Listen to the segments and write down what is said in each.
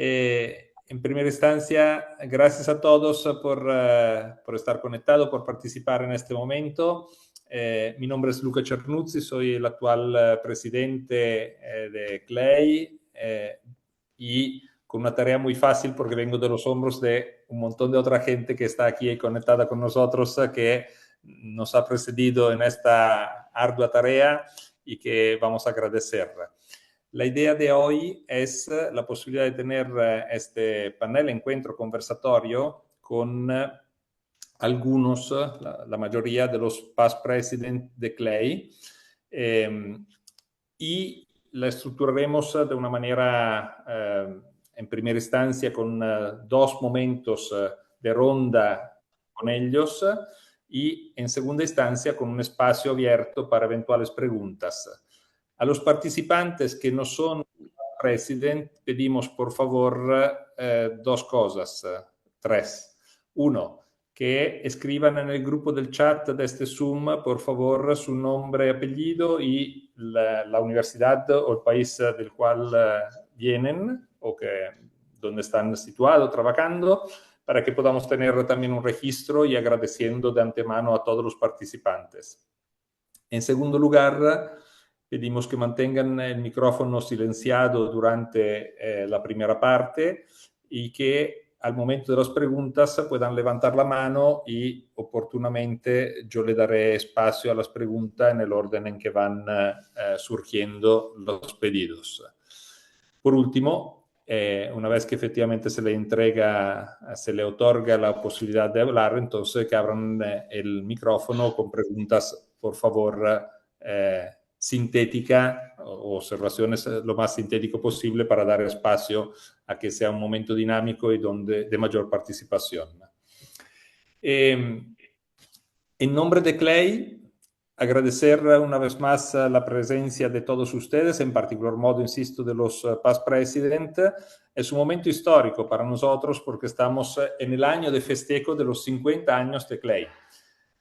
En primera instancia, gracias a todos por estar conectados, por participar en este momento. Mi nombre es Luca Cernuzzi, soy el actual presidente de CLEI y con una tarea muy fácil porque vengo de los hombros de un montón de otra gente que está aquí conectada con nosotros, que nos ha precedido en esta ardua tarea y que vamos a agradecer. La idea de hoy es la posibilidad de tener este panel encuentro conversatorio con algunos, la mayoría de los past presidents de CLEI, y la estructuraremos de una manera, en primera instancia, con dos momentos de ronda con ellos y en segunda instancia con un espacio abierto para eventuales preguntas. A los participantes que no son president pedimos por favor dos cosas, tres. Uno, que escriban en el grupo del chat de este Zoom, por favor, su nombre, apellido y la universidad o el país del cual vienen o donde están situados, trabajando, para que podamos tener también un registro y agradeciendo de antemano a todos los participantes. En segundo lugar, pedimos que mantengan el micrófono silenciado durante la primera parte y que al momento de las preguntas puedan levantar la mano y oportunamente yo le daré espacio a las preguntas en el orden en que van surgiendo los pedidos. Por último, una vez que efectivamente se le entrega, se le otorga la posibilidad de hablar, entonces que abran el micrófono con preguntas, por favor, sintética o observaciones lo más sintético posible para dar espacio a que sea un momento dinámico y de mayor participación. En nombre de CLEI, agradecer una vez más la presencia de todos ustedes, en particular modo, insisto, de los past president. Es un momento histórico para nosotros porque estamos en el año de festejo de los 50 años de CLEI.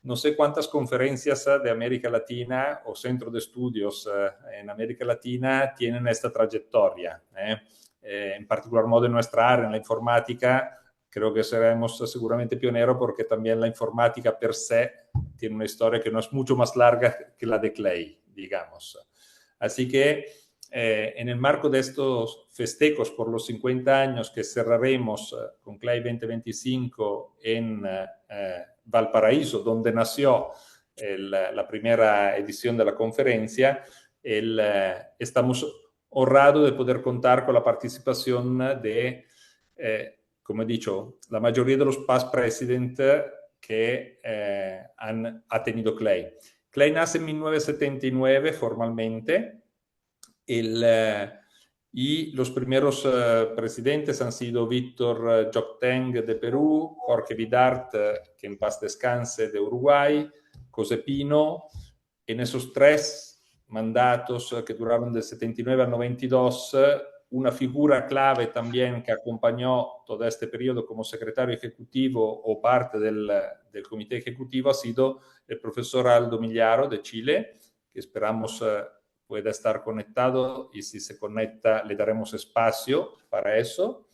No sé cuántas conferencias de América Latina o centro de estudios en América Latina tienen esta trayectoria. En particular modo en nuestra área, en la informática, creo que seremos seguramente pioneros porque también la informática per se tiene una historia que no es mucho más larga que la de CLEI, digamos. Así que en el marco de estos festejos por los 50 años que cerraremos con CLEI 2025 en Valparaíso, donde nació la primera edición de la conferencia, estamos honrados de poder contar con la participación de, como he dicho, la mayoría de los past president que ha tenido CLEI. CLEI nace en 1979 formalmente, y los primeros presidentes han sido Víctor Jocteng de Perú, Jorge Vidart, que en paz descanse, de Uruguay, José Pino. En esos tres mandatos que duraron del 79 al 92, una figura clave también que acompañó todo este periodo como secretario ejecutivo o parte del comité ejecutivo ha sido el profesor Aldo Millaro de Chile, que esperamos pueda estar conectado y si se conecta le daremos espacio para eso.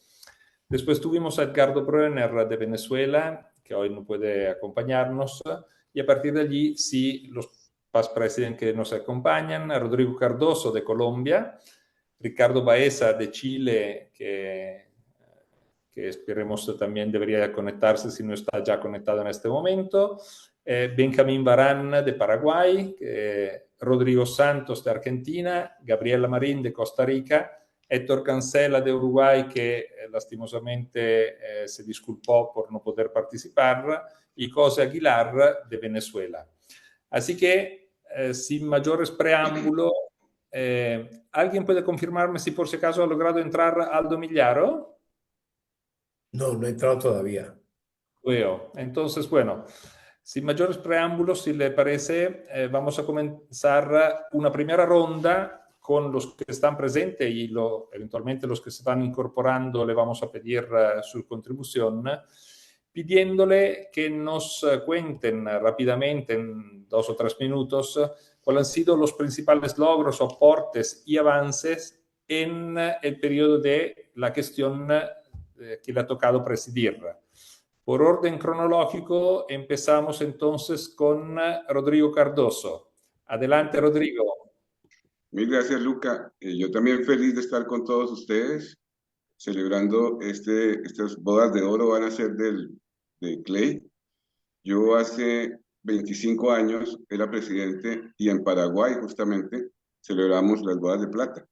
Después tuvimos a Edgardo Brunner de Venezuela, que hoy no puede acompañarnos, y a partir de allí sí los past president que nos acompañan, a Rodrigo Cardoso de Colombia, Ricardo Baeza de Chile, que esperemos también debería conectarse si no está ya conectado en este momento, Benjamín Barán de Paraguay, Rodrigo Santos de Argentina, Gabriela Marín de Costa Rica, Héctor Cancela de Uruguay, que lastimosamente se disculpó por no poder participar, y José Aguilar de Venezuela. Así que, sin mayores preámbulos, ¿alguien puede confirmarme si por si acaso ha logrado entrar Aldo Millaro? No, no he entrado todavía. Veo. Entonces, bueno, sin mayores preámbulos, si le parece, vamos a comenzar una primera ronda con los que están presentes y eventualmente los que se están incorporando le vamos a pedir su contribución, pidiéndole que nos cuenten rápidamente, en 2 o 3 minutos, cuáles han sido los principales logros, aportes y avances en el periodo de la gestión que le ha tocado presidir. Por orden cronológico, empezamos entonces con Rodrigo Cardoso. Adelante, Rodrigo. Mil gracias, Luca. Yo también feliz de estar con todos ustedes, celebrando estas bodas de oro van a ser de Clay. Yo hace 25 años era presidente y en Paraguay justamente celebramos las bodas de plata,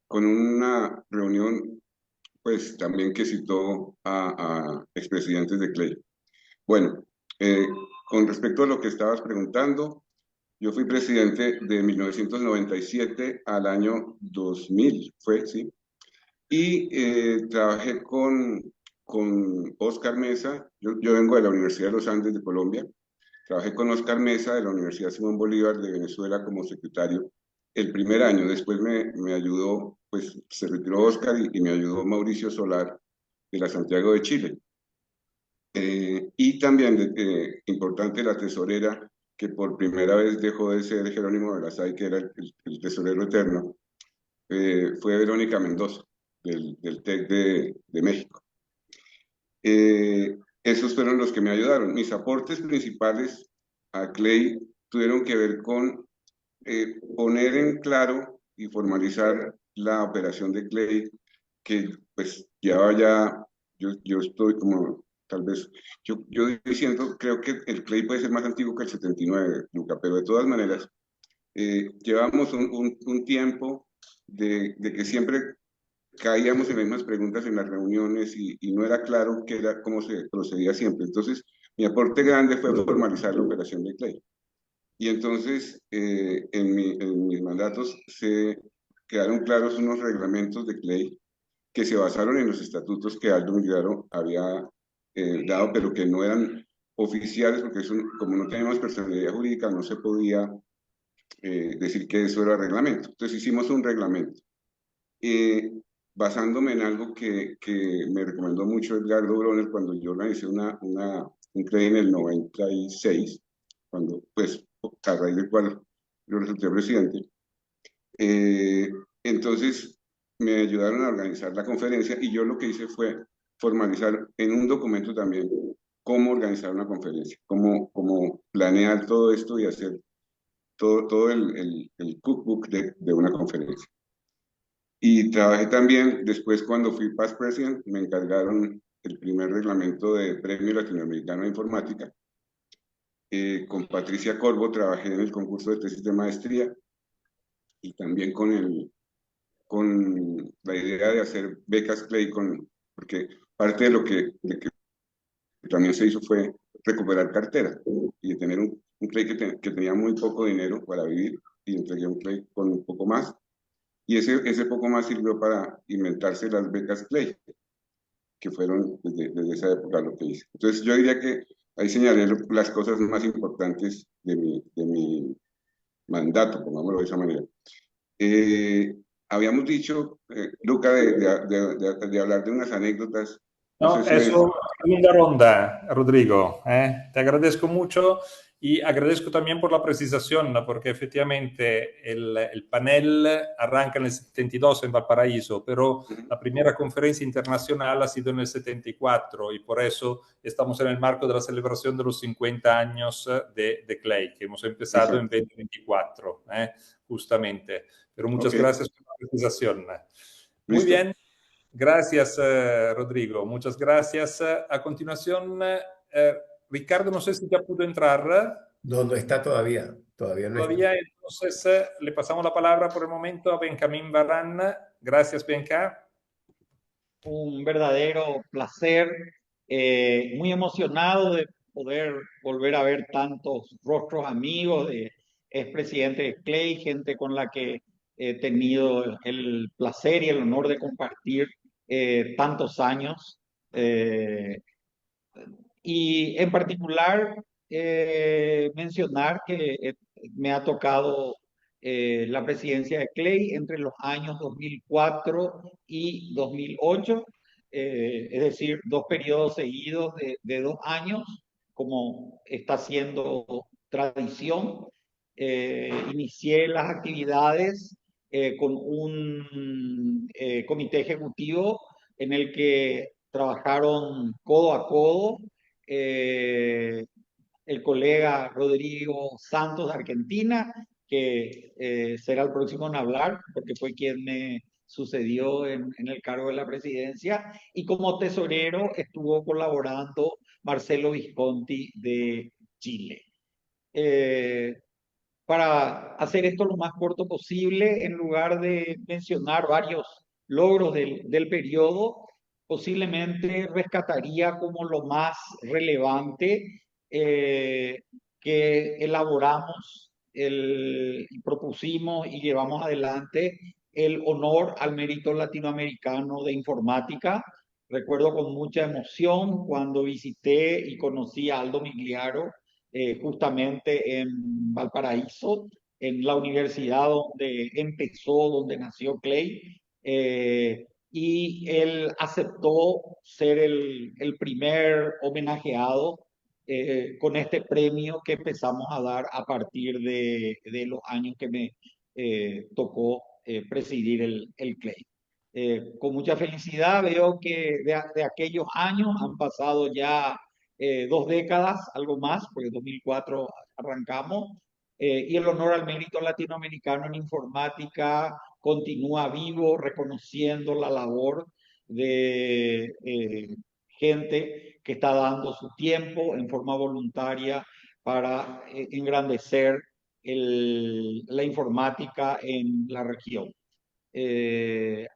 con una reunión pues también que citó a expresidentes de Clay. Bueno, con respecto a lo que estabas preguntando, yo fui presidente de 1997 al año 2000, fue, sí, y trabajé con Oscar Mesa. Yo vengo de la Universidad de los Andes de Colombia. Trabajé con Oscar Mesa de la Universidad Simón Bolívar de Venezuela como secretario el primer año. Después me ayudó, pues se retiró Oscar y me ayudó Mauricio Solar de la Santiago de Chile. Y también, importante, la tesorera, que por primera vez dejó de ser Jerónimo de la Salle, que era el tesorero eterno, fue Verónica Mendoza, del TEC de México. Esos fueron los que me ayudaron. Mis aportes principales a Clay tuvieron que ver con poner en claro y formalizar la operación de Clay, que pues llevaba ya, yo estoy como, tal vez, yo diciendo, creo que el Clay puede ser más antiguo que el 79, Luca, pero de todas maneras, llevamos un tiempo de que siempre caíamos en las mismas preguntas en las reuniones y no era claro qué era, cómo se procedía siempre. Entonces, mi aporte grande fue formalizar la operación de Clay. Y entonces, en mis mandatos se quedaron claros unos reglamentos de Clay que se basaron en los estatutos que Aldo Milagro había dado, pero que no eran oficiales, porque eso, como no teníamos personalidad jurídica, no se podía decir que eso era reglamento. Entonces hicimos un reglamento. Basándome en algo que me recomendó mucho Edgardo Bronner cuando yo organizé un CREI en el 96, cuando, pues, a raíz del cual yo resulté presidente. Entonces, me ayudaron a organizar la conferencia y yo lo que hice fue formalizar en un documento también cómo organizar una conferencia, cómo planear todo esto y hacer todo el cookbook de una conferencia. Y trabajé también, después cuando fui past president, me encargaron el primer reglamento de Premio Latinoamericano de Informática. Con Patricia Corvo trabajé en el concurso de tesis de maestría y también con la idea de hacer becas Clay, porque parte de lo que también se hizo fue recuperar cartera y de tener un Clay que tenía muy poco dinero para vivir y entregué un Clay con un poco más. Y ese poco más sirvió para inventarse las becas Clay, que fueron desde esa época lo que hice. Entonces yo diría que ahí señalé las cosas más importantes de mi mandato, pongámoslo de esa manera. Habíamos dicho, Luca, de hablar de unas anécdotas. No, sé es si una segunda ronda, Rodrigo. Te agradezco mucho y agradezco también por la precisación, ¿no? Porque efectivamente el panel arranca en el 72 en Valparaíso, pero la primera conferencia internacional ha sido en el 74 y por eso estamos en el marco de la celebración de los 50 años de Clay, que hemos empezado en 2024, justamente. Pero muchas gracias por la precisación. Muy Listo. bien. Gracias, Rodrigo. Muchas gracias. A continuación, Ricardo, no sé si ya pudo entrar. No, no está todavía. Todavía no Todavía, está. entonces, le pasamos la palabra por el momento a Benjamín Barran. Gracias, Benja. Un verdadero placer, muy emocionado de poder volver a ver tantos rostros amigos de expresidente de Clay, gente con la que he tenido el placer y el honor de compartir tantos años. Y en particular mencionar que me ha tocado la presidencia de Clay entre los años 2004 y 2008, es decir, dos periodos seguidos de 2 años, como está siendo tradición. Inicié las actividades con un comité ejecutivo en el que trabajaron codo a codo el colega Rodrigo Santos de Argentina, que será el próximo en hablar, porque fue quien me sucedió en el cargo de la presidencia, y como tesorero estuvo colaborando Marcelo Visconti de Chile. Eh, para hacer esto lo más corto posible, en lugar de mencionar varios logros del periodo, posiblemente rescataría como lo más relevante eh, que elaboramos, propusimos y llevamos adelante el honor al mérito latinoamericano de informática. Recuerdo con mucha emoción cuando visité y conocí a Aldo Migliaro justamente en Valparaíso, en la universidad donde empezó, donde nació Clay, y él aceptó ser el primer homenajeado con este premio que empezamos a dar a partir de los años que me tocó presidir el Clay. Con mucha felicidad veo que de aquellos años han pasado ya 2 décadas, algo más, porque en 2004 arrancamos, y el honor al mérito latinoamericano en informática continúa vivo, reconociendo la labor de gente que está dando su tiempo en forma voluntaria para engrandecer la informática en la región. Eh,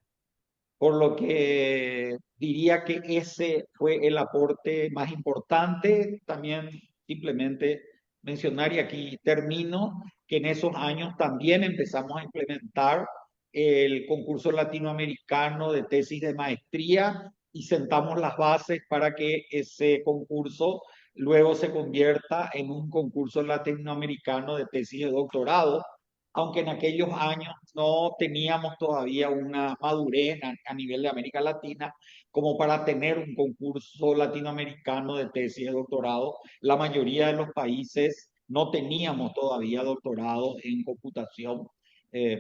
por lo que diría que ese fue el aporte más importante. También simplemente mencionar, y aquí termino, que en esos años también empezamos a implementar el concurso latinoamericano de tesis de maestría y sentamos las bases para que ese concurso luego se convierta en un concurso latinoamericano de tesis de doctorado, aunque en aquellos años no teníamos todavía una madurez a nivel de América Latina como para tener un concurso latinoamericano de tesis de doctorado. La mayoría de los países no teníamos todavía doctorado en computación.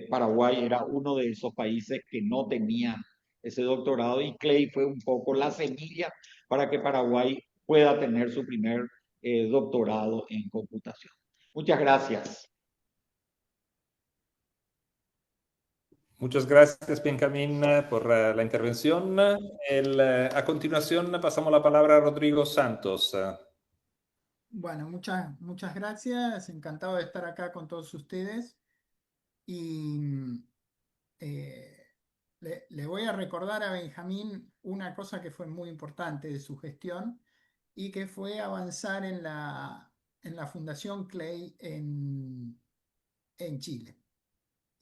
Paraguay era uno de esos países que no tenían ese doctorado, y Clay fue un poco la semilla para que Paraguay pueda tener su primer doctorado en computación. Muchas gracias. Muchas gracias, Benjamín, por la intervención. A continuación, pasamos la palabra a Rodrigo Santos. Bueno, muchas gracias. Encantado de estar acá con todos ustedes. Y le voy a recordar a Benjamín una cosa que fue muy importante de su gestión y que fue avanzar en la Fundación Clay en Chile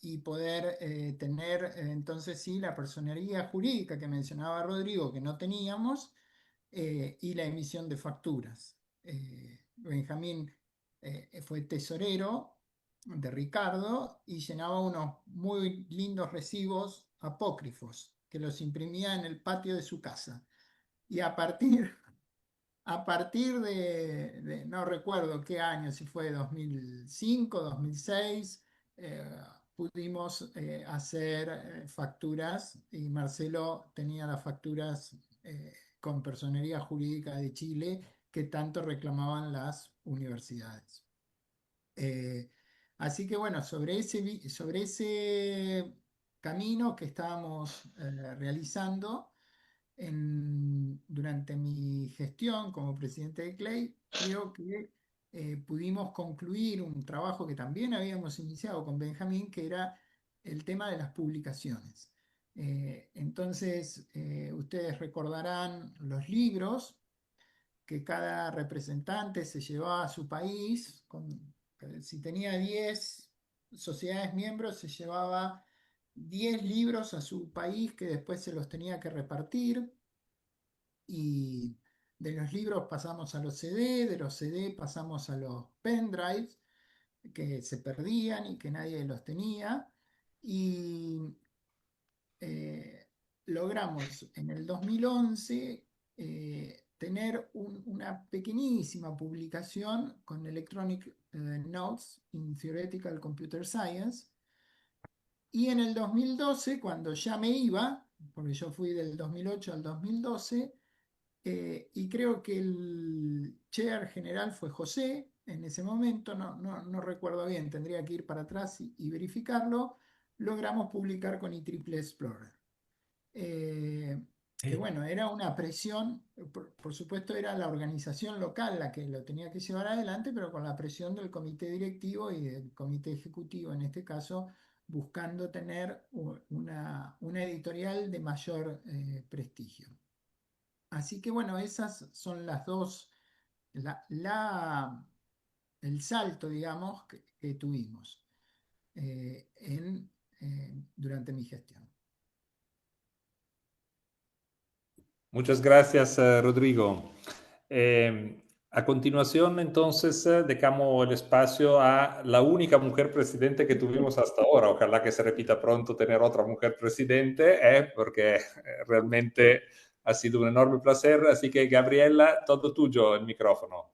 y poder tener entonces sí la personería jurídica que mencionaba Rodrigo, que no teníamos, y la emisión de facturas. Benjamín fue tesorero de Ricardo y llenaba unos muy lindos recibos apócrifos que los imprimía en el patio de su casa. Y a partir no recuerdo qué año, si fue 2005, 2006, pudimos hacer facturas, y Marcelo tenía las facturas con Personería Jurídica de Chile que tanto reclamaban las universidades. Así que bueno, sobre ese camino que estábamos realizando durante mi gestión como presidente de Clay, creo que pudimos concluir un trabajo que también habíamos iniciado con Benjamín, que era el tema de las publicaciones. Entonces, ustedes recordarán los libros que cada representante se llevaba a su país. Si tenía 10 sociedades miembros, se llevaba 10 libros a su país que después se los tenía que repartir. Y de los libros pasamos a los CD, de los CD pasamos a los pendrives que se perdían y que nadie los tenía. Y logramos en el 2011 tener una pequeñísima publicación con Electronic Notes in Theoretical Computer Science, Y en el 2012, cuando ya me iba, porque yo fui del 2008 al 2012, y creo que el chair general fue José en ese momento, no recuerdo bien, tendría que ir para atrás y verificarlo, logramos publicar con IEEE Explorer. Que bueno, era una presión, por supuesto era la organización local la que lo tenía que llevar adelante, pero con la presión del comité directivo y del comité ejecutivo, en este caso, buscando tener una editorial de mayor prestigio. Así que bueno, esas son las dos, el salto, digamos, que tuvimos durante mi gestión. Muchas gracias, Rodrigo. A continuación, entonces, dejamos el espacio a la única mujer presidente que tuvimos hasta ahora. Ojalá que se repita pronto tener otra mujer presidente, porque realmente ha sido un enorme placer. Así que, Gabriela, todo tuyo, el micrófono.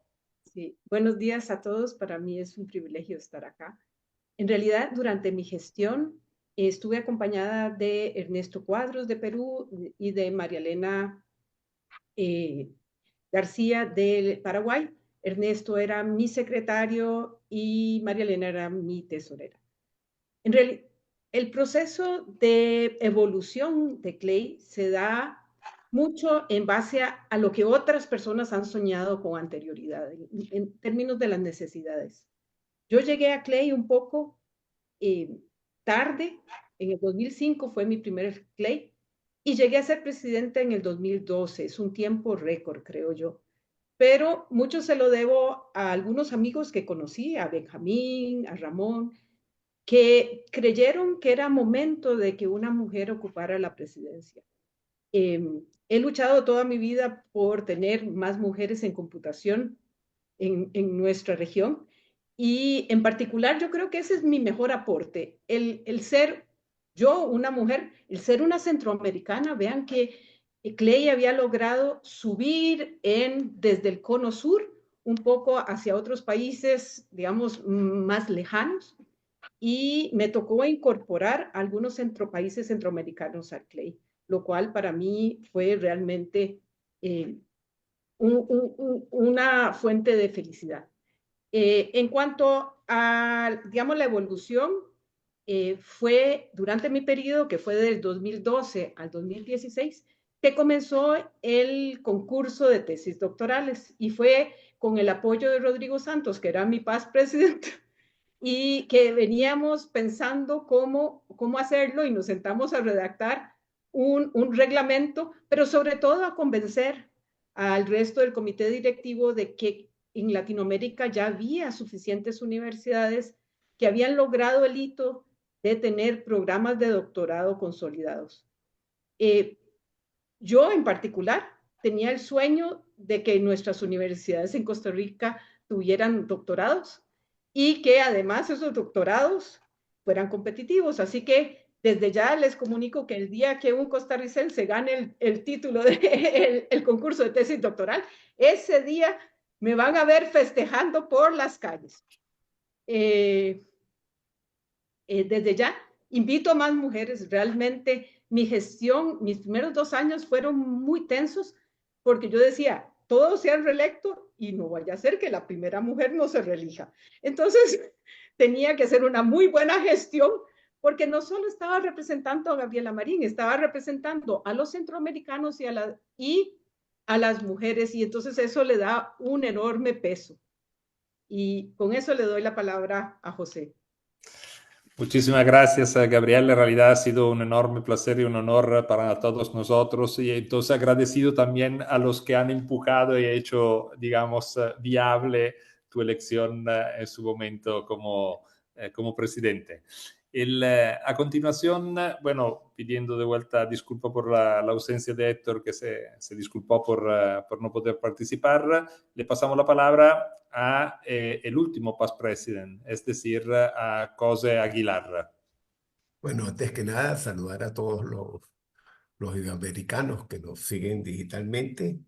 Sí, buenos días a todos. Para mí es un privilegio estar acá. En realidad, durante mi gestión, estuve acompañada de Ernesto Cuadros de Perú y de María Elena García del Paraguay. Ernesto era mi secretario y María Elena era mi tesorera. En realidad, el proceso de evolución de CLEI se da mucho en base a lo que otras personas han soñado con anterioridad, en términos de las necesidades. Yo llegué a CLEI un poco tarde, en el 2005 fue mi primer CLEI, y llegué a ser presidenta en el 2012, es un tiempo récord, creo yo. Pero mucho se lo debo a algunos amigos que conocí, a Benjamín, a Ramón, que creyeron que era momento de que una mujer ocupara la presidencia. He luchado toda mi vida por tener más mujeres en computación en nuestra región y en particular yo creo que ese es mi mejor aporte, el ser yo una mujer, el ser una centroamericana. Vean que CLEI había logrado subir desde el cono sur un poco hacia otros países, digamos, más lejanos, y me tocó incorporar algunos países centroamericanos al CLEI, lo cual para mí fue realmente una fuente de felicidad. En cuanto a, digamos, la evolución, fue durante mi periodo, que fue del 2012 al 2016, que comenzó el concurso de tesis doctorales y fue con el apoyo de Rodrigo Santos, que era mi past presidente, y que veníamos pensando cómo hacerlo y nos sentamos a redactar un reglamento, pero sobre todo a convencer al resto del comité directivo de que en Latinoamérica ya había suficientes universidades que habían logrado el hito de tener programas de doctorado consolidados. Yo en particular tenía el sueño de que nuestras universidades en Costa Rica tuvieran doctorados y que además esos doctorados fueran competitivos. Así que desde ya les comunico que el día que un costarricense gane el título del el concurso de tesis doctoral, ese día me van a ver festejando por las calles. Desde ya invito a más mujeres. Realmente mi gestión, mis primeros 2 años fueron muy tensos porque yo decía, todos se han reelecto y no vaya a ser que la primera mujer no se reelija. Entonces tenía que hacer una muy buena gestión porque no solo estaba representando a Gabriela Marín, estaba representando a los centroamericanos y a las mujeres, y entonces eso le da un enorme peso. Y con eso le doy la palabra a José. Muchísimas gracias, Gabriel. En realidad ha sido un enorme placer y un honor para todos nosotros. Y entonces agradecido también a los que han empujado y hecho, digamos, viable tu elección en su momento como presidente. A continuación, bueno, pidiendo de vuelta disculpa por la ausencia de Héctor, que se disculpó por no poder participar, le pasamos la palabra a el último past president, es decir, a José Aguilar. Bueno, antes que nada, saludar a todos los iberoamericanos que nos siguen digitalmente.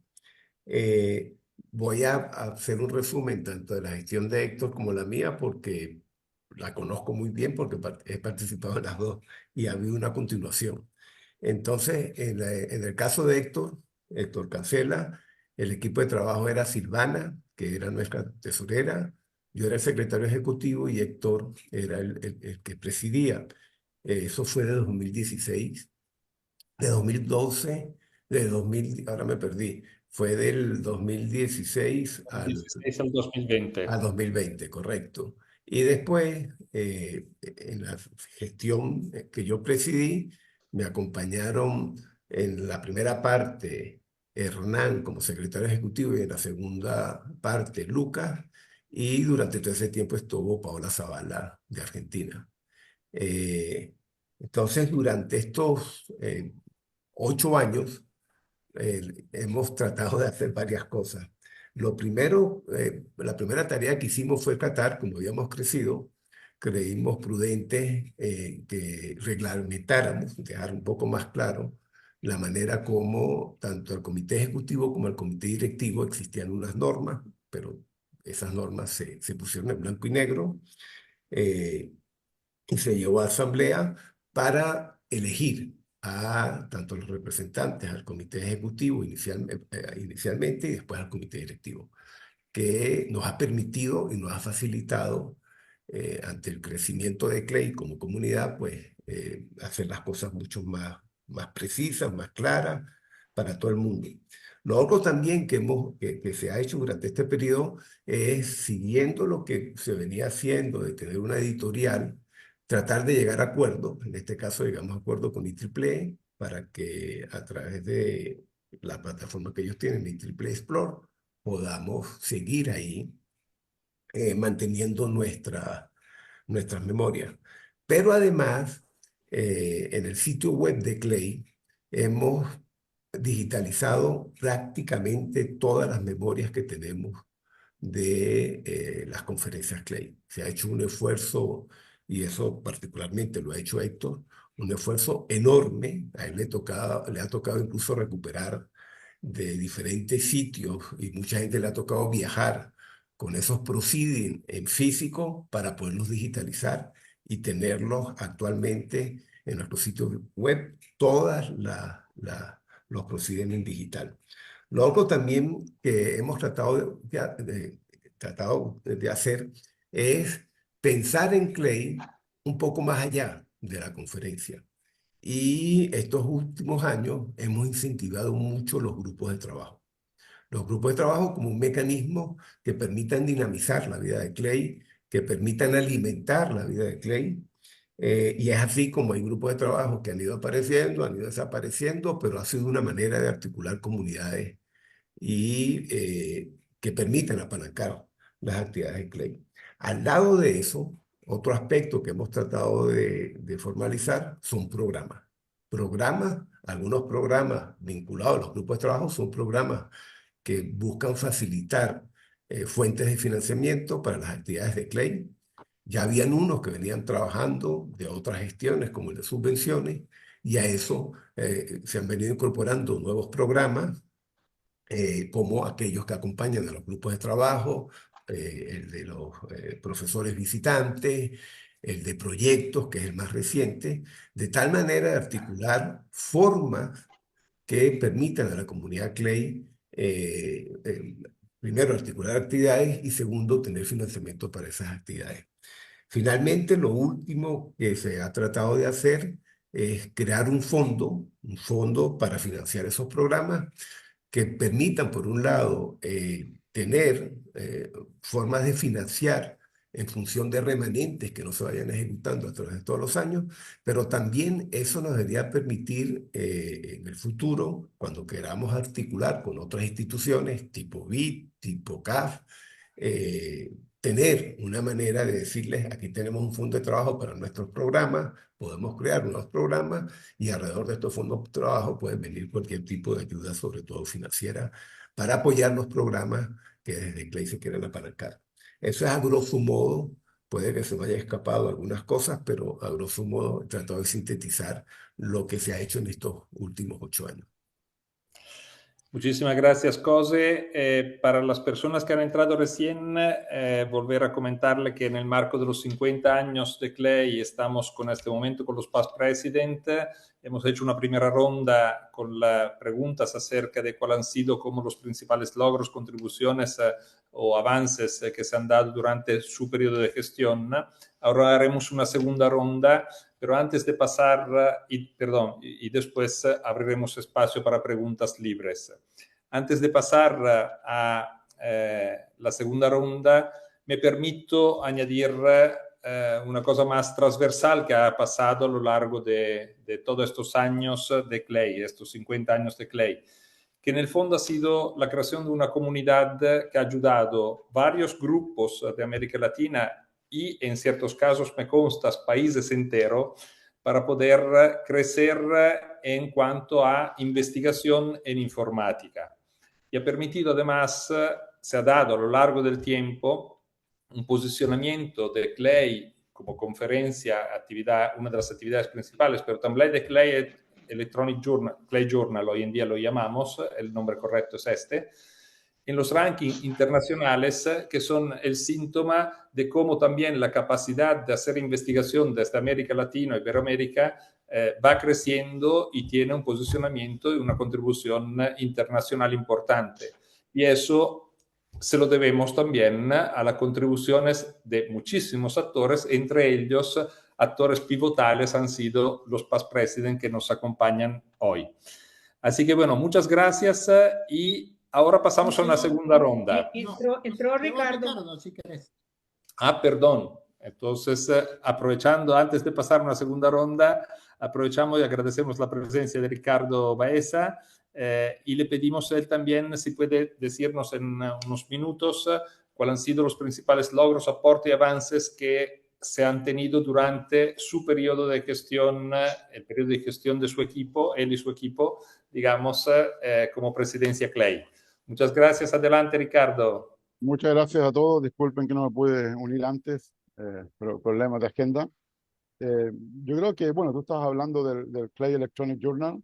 Voy a hacer un resumen tanto de la gestión de Héctor como la mía, porque la conozco muy bien porque he participado en las dos y ha habido una continuación. Entonces, en el caso de Héctor Cancela, el equipo de trabajo era Silvana, que era nuestra tesorera, yo era el secretario ejecutivo y Héctor era el que presidía. Eso fue de 2016, de 2012, ahora me perdí, fue del 2016 16 al 2020. al 2020, correcto. Y después, en la gestión que yo presidí, me acompañaron en la primera parte Hernán como secretario ejecutivo y en la segunda parte Lucas. Y durante todo ese tiempo estuvo Paola Zavala de Argentina. Eh, entonces, durante estos 8 años, hemos tratado de hacer varias cosas. Lo primero, la primera tarea que hicimos fue tratar, como habíamos crecido, creímos prudente que reglamentáramos, dejar un poco más claro la manera como tanto el comité ejecutivo como el comité directivo existían unas normas, pero esas normas se pusieron en blanco y negro. eh, y se llevó a asamblea para elegir a tanto los representantes al comité ejecutivo inicialmente y después al comité directivo, que nos ha permitido y nos ha facilitado ante el crecimiento de Clay como comunidad, pues hacer las cosas mucho más precisas, más claras para todo el mundo. Lo otro también que se ha hecho durante este periodo es, siguiendo lo que se venía haciendo de tener una editorial, tratar de llegar a acuerdos, en este caso llegamos a acuerdo con IEEE para que a través de la plataforma que ellos tienen, IEEE Explore, podamos seguir ahí manteniendo nuestras memorias. Pero además, en el sitio web de Clay hemos digitalizado prácticamente todas las memorias que tenemos de las conferencias Clay. Se ha hecho un esfuerzo, y eso particularmente lo ha hecho Héctor, un esfuerzo enorme. A él le ha tocado incluso recuperar de diferentes sitios y mucha gente le ha tocado viajar con esos proceedings en físico para poderlos digitalizar y tenerlos actualmente en nuestro sitio web, los proceedings en digital. Lo otro también que hemos tratado de hacer es pensar en Clay un poco más allá de la conferencia. Y estos últimos años hemos incentivado mucho los grupos de trabajo. Los grupos de trabajo como un mecanismo que permitan dinamizar la vida de Clay, que permitan alimentar la vida de Clay. Y es así como hay grupos de trabajo que han ido apareciendo, han ido desapareciendo, pero ha sido una manera de articular comunidades y que permitan apalancar las actividades de Clay. Al lado de eso, otro aspecto que hemos tratado de formalizar son programas. Algunos programas vinculados a los grupos de trabajo son programas que buscan facilitar fuentes de financiamiento para las actividades de Clay. Ya habían unos que venían trabajando de otras gestiones, como el de subvenciones, y a eso se han venido incorporando nuevos programas, como aquellos que acompañan a los grupos de trabajo, el de los profesores visitantes, el de proyectos, que es el más reciente, de tal manera de articular formas que permitan a la comunidad Clay, primero, articular actividades y segundo, tener financiamiento para esas actividades. Finalmente, lo último que se ha tratado de hacer es crear un fondo para financiar esos programas que permitan, por un lado, tener formas de financiar en función de remanentes que no se vayan ejecutando a través de todos los años, pero también eso nos debería permitir en el futuro, cuando queramos articular con otras instituciones tipo BID, tipo CAF, tener una manera de decirles, aquí tenemos un fondo de trabajo para nuestros programas, podemos crear nuevos programas y alrededor de estos fondos de trabajo pueden venir cualquier tipo de ayuda, sobre todo financiera, para apoyar los programas que desde Clay se quieren apalancar. Eso es a grosso modo, puede que se me haya escapado algunas cosas, pero a grosso modo he tratado de sintetizar lo que se ha hecho en estos últimos 8 años. Muchísimas gracias, José. Para las personas que han entrado recién, volver a comentarle que en el marco de los 50 años de CLEI estamos con este momento con los Past President. Hemos hecho una primera ronda con las preguntas acerca de cuáles han sido como los principales logros, contribuciones o avances que se han dado durante su periodo de gestión. Ahora haremos una segunda ronda, pero antes de pasar, y después abriremos espacio para preguntas libres. Antes de pasar a la segunda ronda, me permito añadir una cosa más transversal que ha pasado a lo largo de todos estos años de CLEI, estos 50 años de CLEI, que en el fondo ha sido la creación de una comunidad que ha ayudado varios grupos de América Latina y en ciertos casos, me consta, países enteros, para poder crecer en cuanto a investigación en informática. Y ha permitido además, se ha dado a lo largo del tiempo un posicionamiento de CLEI como conferencia, actividad, una de las actividades principales, pero también de CLEI Electronic Journal, CLEI Journal, hoy en día lo llamamos, el nombre correcto es este, en los rankings internacionales, que son el síntoma de cómo también la capacidad de hacer investigación desde América Latina y Iberoamérica va creciendo y tiene un posicionamiento y una contribución internacional importante. Y eso se lo debemos también a las contribuciones de muchísimos actores, entre ellos actores pivotales han sido los past president que nos acompañan hoy. Así que bueno, muchas gracias y ahora pasamos a una segunda ronda. Entró Ricardo. Si querés. Ah, perdón. Entonces, aprovechando, antes de pasar a una segunda ronda, aprovechamos y agradecemos la presencia de Ricardo Baeza y le pedimos a él también si puede decirnos en unos minutos cuáles han sido los principales logros, aportes y avances que se han tenido durante su periodo de gestión, el periodo de gestión de su equipo, él y su equipo, digamos, como presidencia CLEI. Muchas gracias. Adelante, Ricardo. Muchas gracias a todos. Disculpen que no me pude unir antes, pero problemas de agenda. Yo creo que, bueno, tú estabas hablando del CLEI Electronic Journal.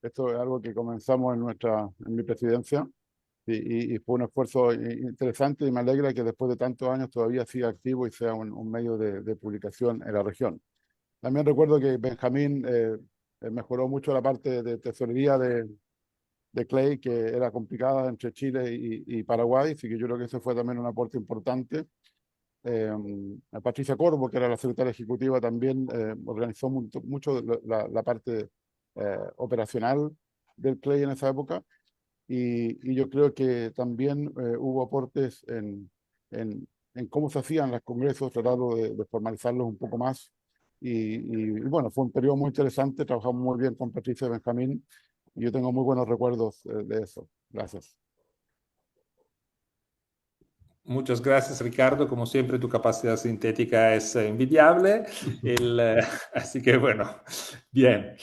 Esto es algo que comenzamos en mi presidencia y fue un esfuerzo interesante y me alegra que después de tantos años todavía siga activo y sea un medio de publicación en la región. También recuerdo que Benjamín mejoró mucho la parte de tesorería de CLEI, que era complicada entre Chile y Paraguay, así que yo creo que ese fue también un aporte importante. Patricia Corvo, que era la secretaria ejecutiva, también organizó mucho la parte operacional del CLEI en esa época, y yo creo que también hubo aportes en cómo se hacían los congresos, tratando de formalizarlos un poco más, y bueno, fue un periodo muy interesante, trabajamos muy bien con Patricia y Benjamín, y yo tengo muy buenos recuerdos de eso. Gracias. Muchas gracias, Ricardo. Como siempre, tu capacidad sintética es envidiable. Así que, bueno, bien.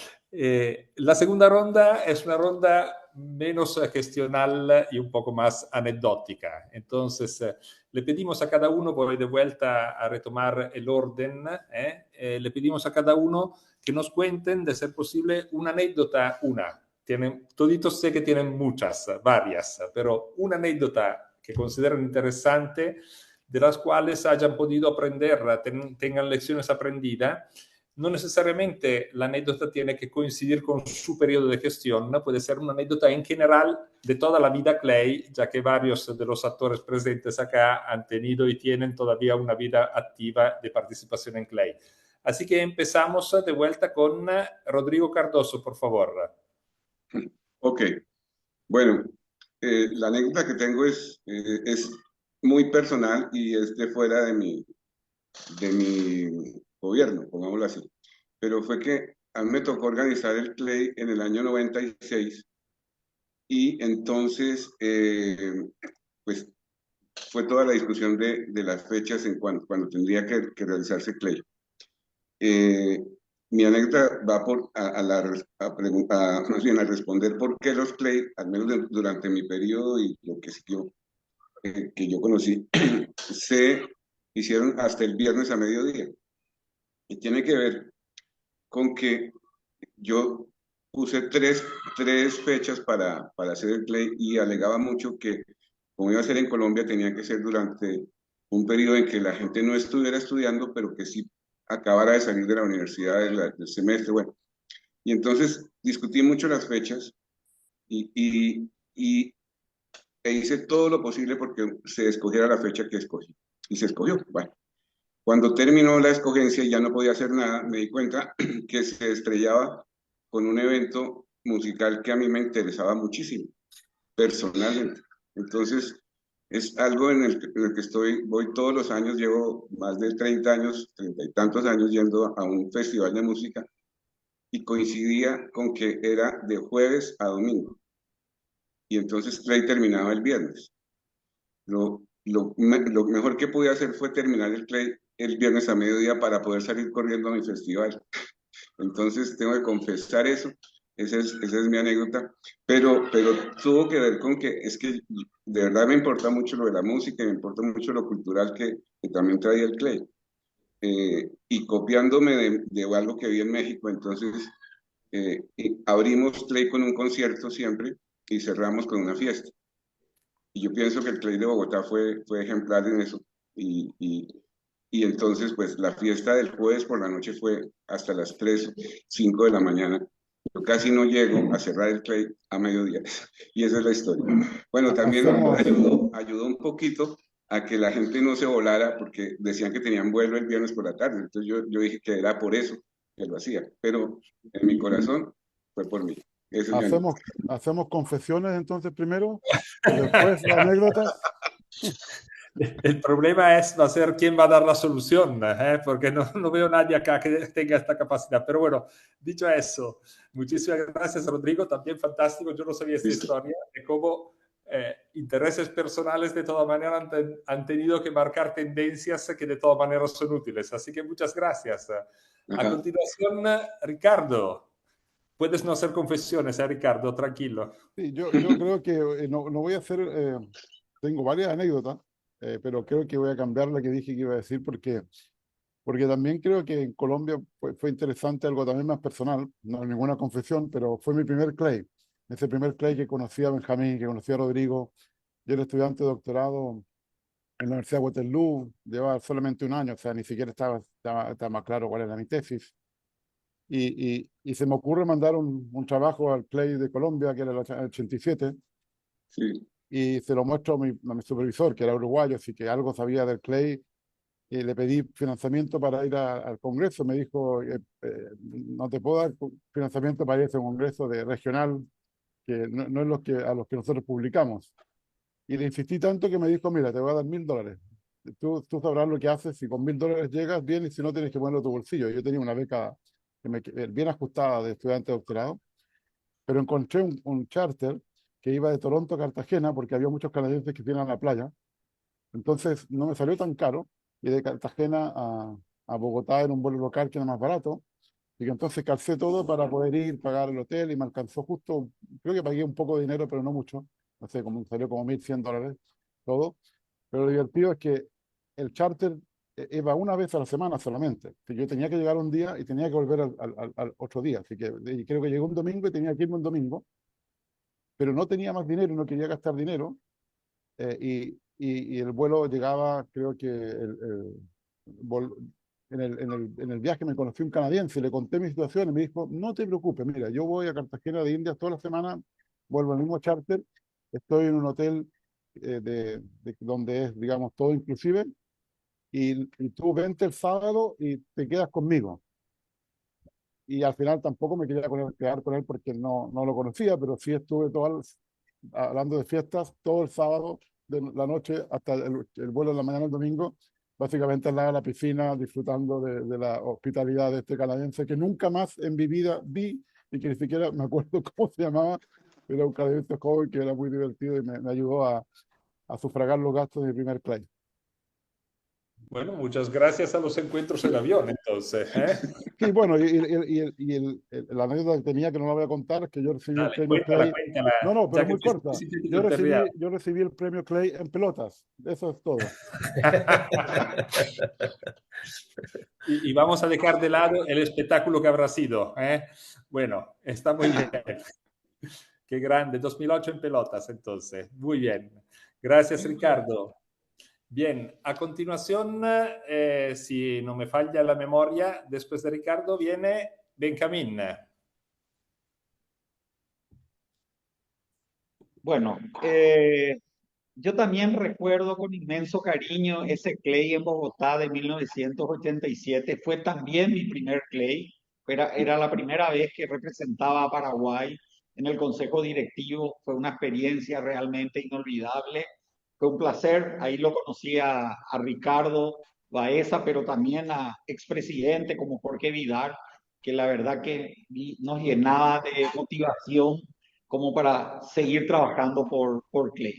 La segunda ronda es una ronda menos gestional y un poco más anecdótica. Entonces, le pedimos a cada uno, voy de vuelta a retomar el orden, le pedimos a cada uno que nos cuenten, de ser posible, una anécdota, toditos sé que tienen muchas, varias, pero una anécdota que consideran interesante, de las cuales hayan podido aprender, tengan lecciones aprendidas. No necesariamente la anécdota tiene que coincidir con su periodo de gestión, puede ser una anécdota en general de toda la vida CLEI, ya que varios de los actores presentes acá han tenido y tienen todavía una vida activa de participación en CLEI. Así que empezamos de vuelta con Rodrigo Cardoso, por favor. Ok, bueno, la anécdota que tengo es muy personal y es de fuera de mi gobierno, pongámoslo así. Pero fue que a mí me tocó organizar el CLEI en el año 96 y entonces, pues, fue toda la discusión de las fechas en cuando tendría que realizarse CLEI. Mi anécdota va más bien a responder por qué los CLEI, al menos durante mi periodo y lo que siguió, que yo conocí, se hicieron hasta el viernes a mediodía. Y tiene que ver con que yo puse tres fechas para hacer el Clay y alegaba mucho que, como iba a ser en Colombia, tenía que ser durante un periodo en que la gente no estuviera estudiando, pero que sí acabara de salir de la universidad del semestre. Bueno, y entonces discutí mucho las fechas y, e hice todo lo posible porque se escogiera la fecha que escogí. Y se escogió. Bueno, cuando terminó la escogencia y ya no podía hacer nada, me di cuenta que se estrellaba con un evento musical que a mí me interesaba muchísimo, personalmente. Entonces, es algo en el que voy todos los años, llevo más de 30 años, 30 y tantos años yendo a un festival de música y coincidía con que era de jueves a domingo. Y entonces Clay terminaba el viernes. Lo mejor que pude hacer fue terminar el Clay el viernes a mediodía para poder salir corriendo a mi festival. Entonces tengo que confesar eso, esa es mi anécdota, pero tuvo que ver con que es que de verdad me importa mucho lo de la música y me importa mucho lo cultural que también traía el Clay. Y copiándome de algo que vi en México, entonces abrimos Clay con un concierto siempre y cerramos con una fiesta. Y yo pienso que el Clay de Bogotá fue ejemplar en eso. Y entonces, pues la fiesta del jueves por la noche fue hasta las 3 5 de la mañana. Yo casi no llego a cerrar el Clay a mediodía. Y esa es la historia. Bueno, también Hacemos, ayudó un poquito a que la gente no se volara porque decían que tenían vuelo el viernes por la tarde. Entonces yo dije que era por eso que lo hacía. Pero en mi corazón fue por mí. Esa es mi anécdota. hacemos confesiones entonces primero y después anécdotas. El problema va a ser quién va a dar la solución, porque no veo nadie acá que tenga esta capacidad. Pero bueno, dicho eso, muchísimas gracias, Rodrigo. También fantástico. Yo no sabía esta Listo. historia de cómo intereses personales de toda manera han tenido que marcar tendencias que de todas maneras son útiles. Así que muchas gracias. A Ajá. continuación, Ricardo. Puedes no hacer confesiones, Ricardo, tranquilo. Sí, yo creo que no voy a hacer, tengo varias anécdotas, pero creo que voy a cambiar la que dije que iba a decir porque también creo que en Colombia fue interesante algo también más personal, no ninguna confesión, pero fue mi primer Clay. Ese primer Clay que conocí a Benjamín, que conocí a Rodrigo. Yo era estudiante de doctorado en la Universidad de Waterloo, llevaba solamente un año, o sea, ni siquiera estaba claro cuál era mi tesis. Y se me ocurre mandar un trabajo al Clay de Colombia, que era el 87, Sí. y se lo muestro a mi supervisor, que era uruguayo, así que algo sabía del Clay, y le pedí financiamiento para ir al Congreso. Me dijo, no te puedo dar financiamiento para ir a ese Congreso de regional, que no es a los que nosotros publicamos. Y le insistí tanto que me dijo, mira, te voy a dar $1000. Tú sabrás lo que haces, si con $1000 llegas bien y si no tienes que ponerlo a tu bolsillo. Yo tenía una beca bien ajustada de estudiante de doctorado, pero encontré un charter que iba de Toronto a Cartagena porque había muchos canadienses que iban a la playa. Entonces no me salió tan caro y de Cartagena a Bogotá en un vuelo local que era más barato. Y que entonces calcé todo para poder ir, pagar el hotel y me alcanzó justo, creo que pagué un poco de dinero, pero no mucho. No sé, como salió como $1100 todo. Pero lo divertido es que el charter iba una vez a la semana solamente. Que yo tenía que llegar un día y tenía que volver al otro día. Así que y creo que llegó un domingo y tenía que irme un domingo, pero no tenía más dinero, no quería gastar dinero. Y el vuelo llegaba, creo que en el viaje me conocí un canadiense, le conté mi situación y me dijo, no te preocupes, mira, yo voy a Cartagena de Indias toda la semana, vuelvo al mismo charter, estoy en un hotel donde es, digamos, todo inclusive, y tú vente el sábado y te quedas conmigo. Y al final tampoco me quería quedar con él porque no lo conocía, pero sí estuve hablando de fiestas todo el sábado de la noche hasta el vuelo de la mañana del domingo, básicamente al lado de la piscina, disfrutando de la hospitalidad de este canadiense que nunca más en mi vida vi y que ni siquiera me acuerdo cómo se llamaba. Era un canadiense joven que era muy divertido y me ayudó a sufragar los gastos de mi primer Clay. Bueno, muchas gracias a los encuentros en avión, entonces. Sí, bueno, la anécdota que tenía, que no la voy a contar, es que yo recibí el Dale, premio cuéntala, Clay. cuéntala, No, no, pero ya es que muy te estoy corta. sintético enterreado. Yo recibí el premio Clay en pelotas. Eso es todo. Y vamos a dejar de lado el espectáculo que habrá sido. Bueno, está muy bien. Qué grande, 2008 en pelotas, entonces. Muy bien. Gracias, Ricardo. Bien, a continuación, si no me falla la memoria, después de Ricardo viene Benjamín. Bueno, yo también recuerdo con inmenso cariño ese Clay en Bogotá de 1987. Fue también mi primer Clay. Era la primera vez que representaba a Paraguay en el consejo directivo. Fue una experiencia realmente inolvidable. Fue un placer. Ahí lo conocí a Ricardo Baeza, pero también a expresidente como Jorge Vidal, que la verdad que nos llenaba de motivación como para seguir trabajando por Clay.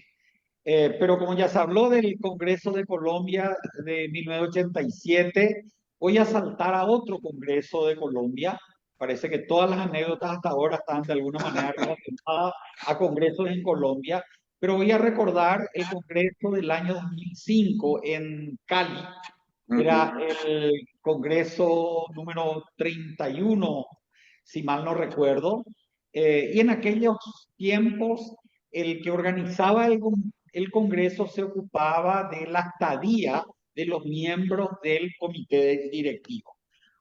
Pero como ya se habló del Congreso de Colombia de 1987, voy a saltar a otro Congreso de Colombia. Parece que todas las anécdotas hasta ahora están de alguna manera relacionadas a congresos en Colombia, pero voy a recordar el Congreso del año 2005 en Cali. Era el Congreso número 31, si mal no recuerdo. Y en aquellos tiempos, el que organizaba el Congreso se ocupaba de la estadía de los miembros del comité directivo.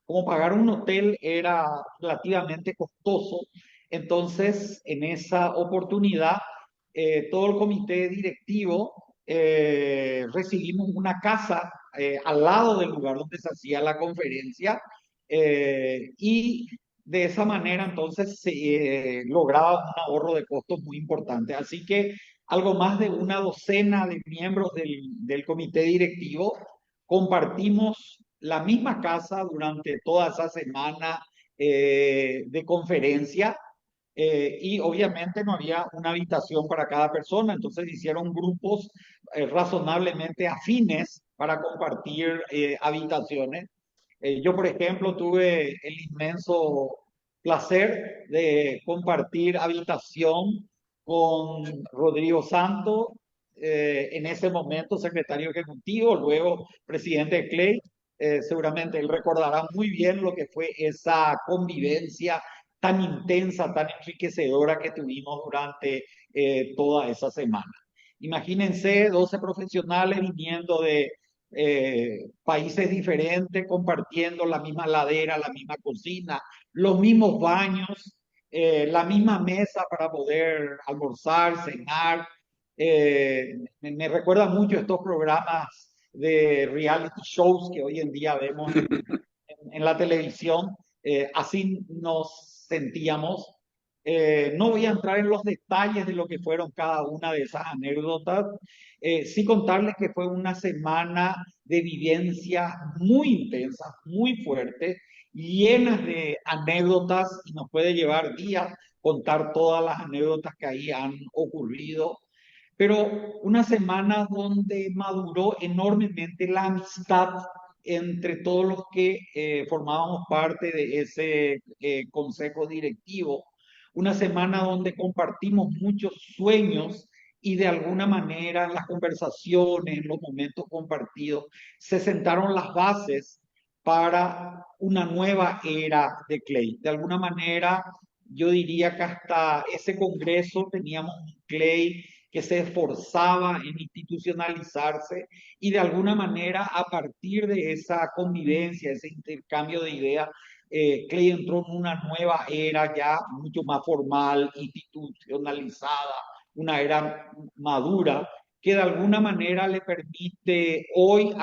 Como pagar un hotel era relativamente costoso, entonces en esa oportunidad todo el comité directivo recibimos una casa al lado del lugar donde se hacía la conferencia y de esa manera entonces se lograba un ahorro de costos muy importante. Así que algo más de una docena de miembros del comité directivo compartimos la misma casa durante toda esa semana de conferencia. Y obviamente no había una habitación para cada persona, entonces hicieron grupos razonablemente afines para compartir habitaciones. Yo, por ejemplo, tuve el inmenso placer de compartir habitación con Rodrigo Santo, en ese momento secretario ejecutivo, luego presidente de Clay. Seguramente él recordará muy bien lo que fue esa convivencia tan intensa, tan enriquecedora que tuvimos durante toda esa semana. Imagínense 12 profesionales viniendo de países diferentes, compartiendo la misma ladera, la misma cocina, los mismos baños, la misma mesa para poder almorzar, cenar. Me recuerda mucho estos programas de reality shows que hoy en día vemos en la televisión. Así nos sentíamos. No voy a entrar en los detalles de lo que fueron cada una de esas anécdotas. Sí contarles que fue una semana de vivencias muy intensas, muy fuertes, llenas de anécdotas, y nos puede llevar días contar todas las anécdotas que ahí han ocurrido, pero una semana donde maduró enormemente la amistad entre todos los que formábamos parte de ese consejo directivo. Una semana donde compartimos muchos sueños y de alguna manera en las conversaciones, en los momentos compartidos, se sentaron las bases para una nueva era de Clay. De alguna manera, yo diría que hasta ese congreso teníamos un Clay que se esforzaba en institucionalizarse y de alguna manera a partir de esa convivencia, ese intercambio de ideas, Clay entró en una nueva era ya mucho más formal, institucionalizada, una era madura que de alguna manera le permite hoy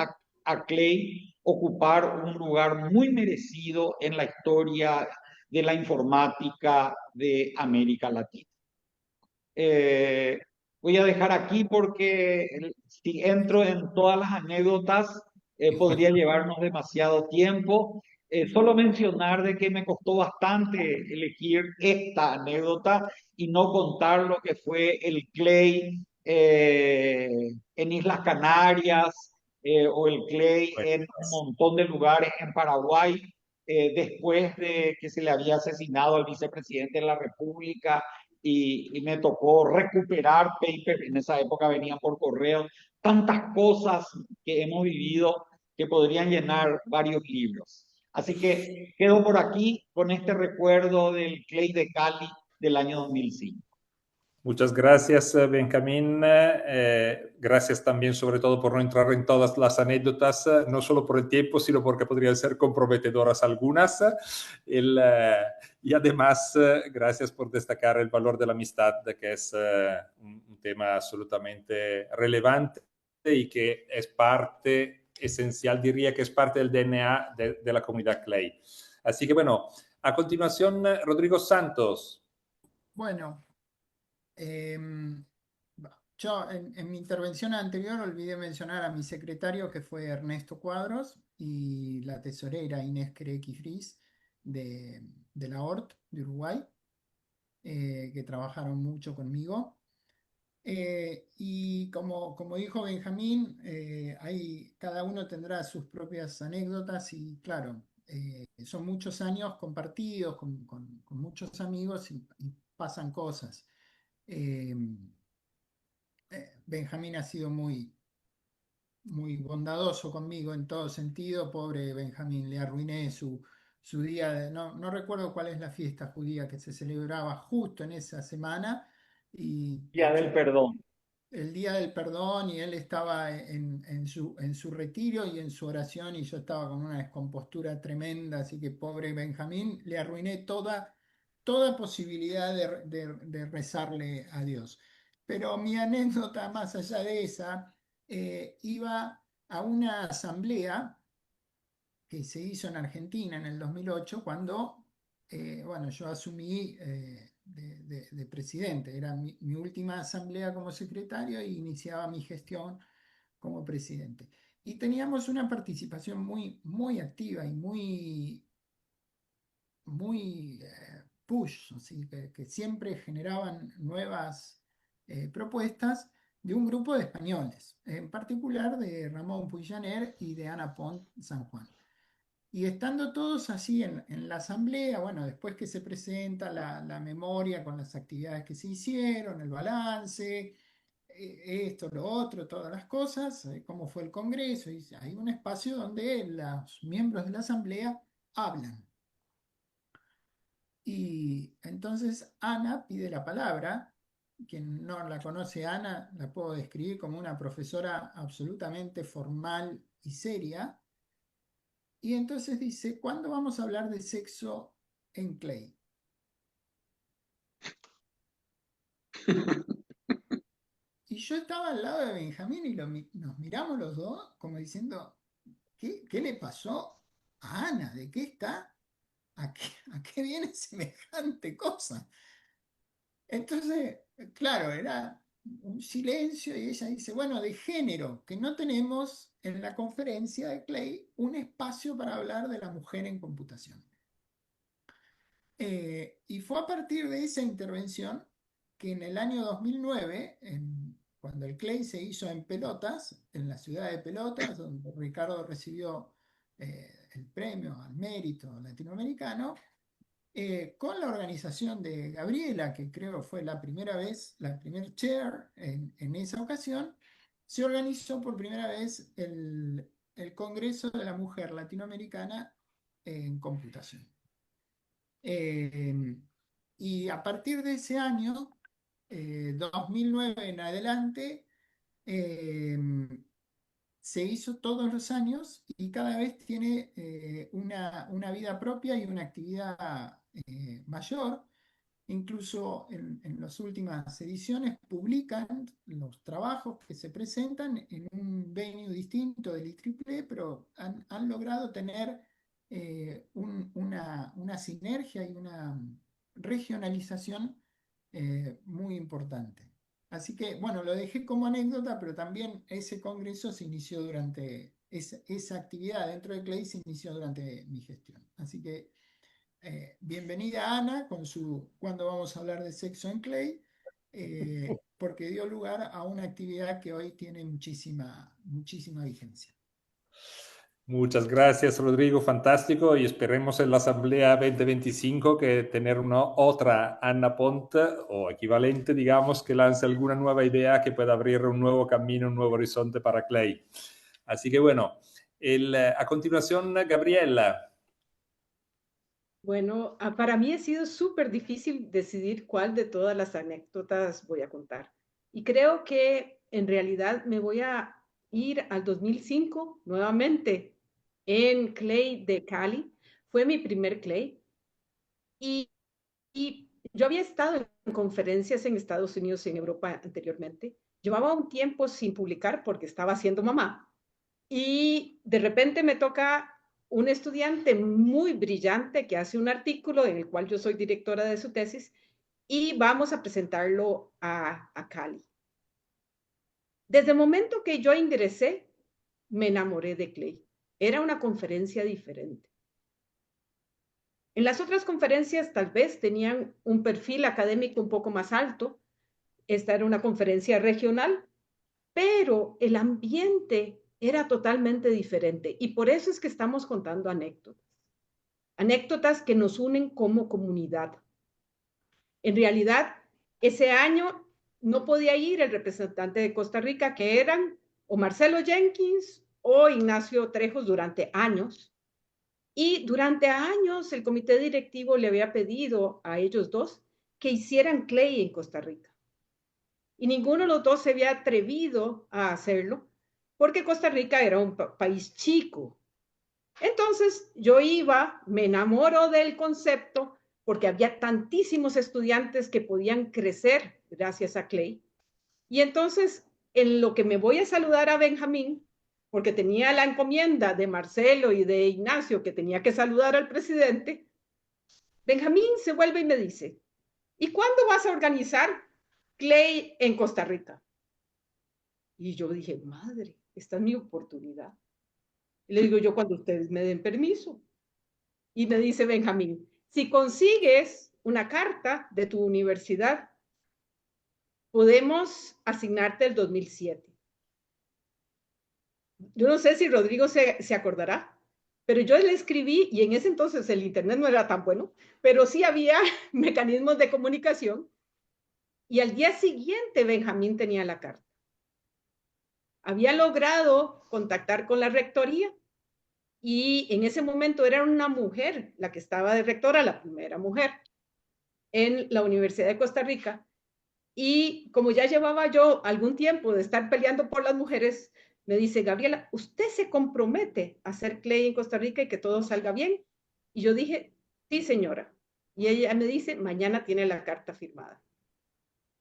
a Clay ocupar un lugar muy merecido en la historia de la informática de América Latina. Voy a dejar aquí porque si entro en todas las anécdotas podría llevarnos demasiado tiempo. Solo mencionar de que me costó bastante elegir esta anécdota y no contar lo que fue el Clay en Islas Canarias, o el Clay en un montón de lugares en Paraguay, después de que se le había asesinado al vicepresidente de la República y me tocó recuperar papers, en esa época venían por correo, tantas cosas que hemos vivido que podrían llenar varios libros. Así que quedo por aquí con este recuerdo del Clay de Cali del año 2005. Muchas gracias, Benjamín. Gracias también, sobre todo, por no entrar en todas las anécdotas, no solo por el tiempo, sino porque podrían ser comprometedoras algunas. Y además, gracias por destacar el valor de la amistad, que es un tema absolutamente relevante y que es parte esencial, diría que es parte del DNA de la comunidad Clay. Así que, bueno, a continuación, Rodrigo Santos. Bueno, yo en mi intervención anterior olvidé mencionar a mi secretario, que fue Ernesto Cuadros, y la tesorera Inés Crequi-Fris de la ORT de Uruguay, que trabajaron mucho conmigo. Y como dijo Benjamín, cada uno tendrá sus propias anécdotas y claro, son muchos años compartidos con muchos amigos y pasan cosas. Eh, Benjamín ha sido muy bondadoso conmigo en todo sentido. Pobre Benjamín, le arruiné su día. No recuerdo cuál es la fiesta judía que se celebraba justo en esa semana. Y Día del Perdón. el día del perdón, y él estaba en su retiro y en su oración, y yo estaba con una descompostura tremenda, así que pobre Benjamín, le arruiné toda posibilidad de rezarle a Dios. Pero mi anécdota, más allá de esa, iba a una asamblea que se hizo en Argentina en el 2008, cuando bueno, yo asumí de presidente. Era mi última asamblea como secretario e iniciaba mi gestión como presidente. Y teníamos una participación muy activa y muy push, así que siempre generaban nuevas propuestas de un grupo de españoles, en particular de Ramón Puillaner y de Ana Pont San Juan. Y estando todos así en la asamblea, bueno, después que se presenta la memoria con las actividades que se hicieron, el balance, esto, lo otro, todas las cosas, cómo fue el Congreso, y hay un espacio donde los miembros de la asamblea hablan. Y entonces Ana pide la palabra. Quien no la conoce, Ana, la puedo describir como una profesora absolutamente formal y seria. Y entonces dice: ¿cuándo vamos a hablar de sexo en Clay? Y yo estaba al lado de Benjamín y nos miramos los dos como diciendo: ¿qué le pasó a Ana? ¿De qué está? ¿A qué viene semejante cosa? Entonces, claro, era un silencio y ella dice: bueno, de género, que no tenemos en la conferencia de Clay un espacio para hablar de la mujer en computación. Y fue a partir de esa intervención que en el año 2009, cuando el Clay se hizo en Pelotas, en la ciudad de Pelotas, donde Ricardo recibió el premio al mérito latinoamericano, con la organización de Gabriela, que creo fue la primera vez, la primer chair en esa ocasión, se organizó por primera vez el Congreso de la Mujer Latinoamericana en Computación. Y a partir de ese año, 2009 en adelante, se hizo todos los años y cada vez tiene una vida propia y una actividad mayor. Incluso en las últimas ediciones publican los trabajos que se presentan en un venue distinto del IEEE, pero han logrado tener una sinergia y una regionalización muy importante. Así que, bueno, lo dejé como anécdota, pero también ese congreso se inició durante, esa actividad dentro de Clay se inició durante mi gestión. Así que, bienvenida Ana con su "¿Cuándo vamos a hablar de sexo en Clay?", porque dio lugar a una actividad que hoy tiene muchísima muchísima vigencia. Muchas gracias, Rodrigo, fantástico, y esperemos en la Asamblea 2025 que tener una otra Anna Pont o equivalente, digamos, que lance alguna nueva idea que pueda abrir un nuevo camino, un nuevo horizonte para Clay. Así que bueno, a continuación, Gabriela. Bueno, para mí ha sido súper difícil decidir cuál de todas las anécdotas voy a contar. Y creo que en realidad me voy a ir al 2005 nuevamente en Clay de Cali. Fue mi primer Clay. Y yo había estado en conferencias en Estados Unidos y en Europa anteriormente. Llevaba un tiempo sin publicar porque estaba siendo mamá. Y de repente me toca un estudiante muy brillante que hace un artículo en el cual yo soy directora de su tesis y vamos a presentarlo a Cali. Desde el momento que yo ingresé, me enamoré de Clay. Era una conferencia diferente. En las otras conferencias tal vez tenían un perfil académico un poco más alto. Esta era una conferencia regional, pero el ambiente era totalmente diferente y por eso es que estamos contando anécdotas. Anécdotas que nos unen como comunidad. En realidad, ese año no podía ir el representante de Costa Rica, que eran o Marcelo Jenkins o Ignacio Trejos durante años. Y durante años el comité directivo le había pedido a ellos dos que hicieran Clay en Costa Rica. Y ninguno de los dos se había atrevido a hacerlo porque Costa Rica era un país chico. Entonces yo iba, me enamoro del concepto porque había tantísimos estudiantes que podían crecer gracias a Clay. Y entonces en lo que me voy a saludar a Benjamín, porque tenía la encomienda de Marcelo y de Ignacio que tenía que saludar al presidente, Benjamín se vuelve y me dice, ¿y cuándo vas a organizar Clay en Costa Rica? Y yo dije, madre, esta es mi oportunidad. Y le digo yo, cuando ustedes me den permiso. Y me dice Benjamín, si consigues una carta de tu universidad, podemos asignarte el 2007. Yo no sé si Rodrigo se acordará, pero yo le escribí, y en ese entonces el internet no era tan bueno, pero sí había mecanismos de comunicación, y al día siguiente Benjamín tenía la carta. Había logrado contactar con la rectoría, y en ese momento era una mujer la que estaba de rectora, la primera mujer en la Universidad de Costa Rica, y como ya llevaba yo algún tiempo de estar peleando por las mujeres, me dice, Gabriela, ¿usted se compromete a hacer Clay en Costa Rica y que todo salga bien? Y yo dije, sí, señora. Y ella me dice, mañana tiene la carta firmada.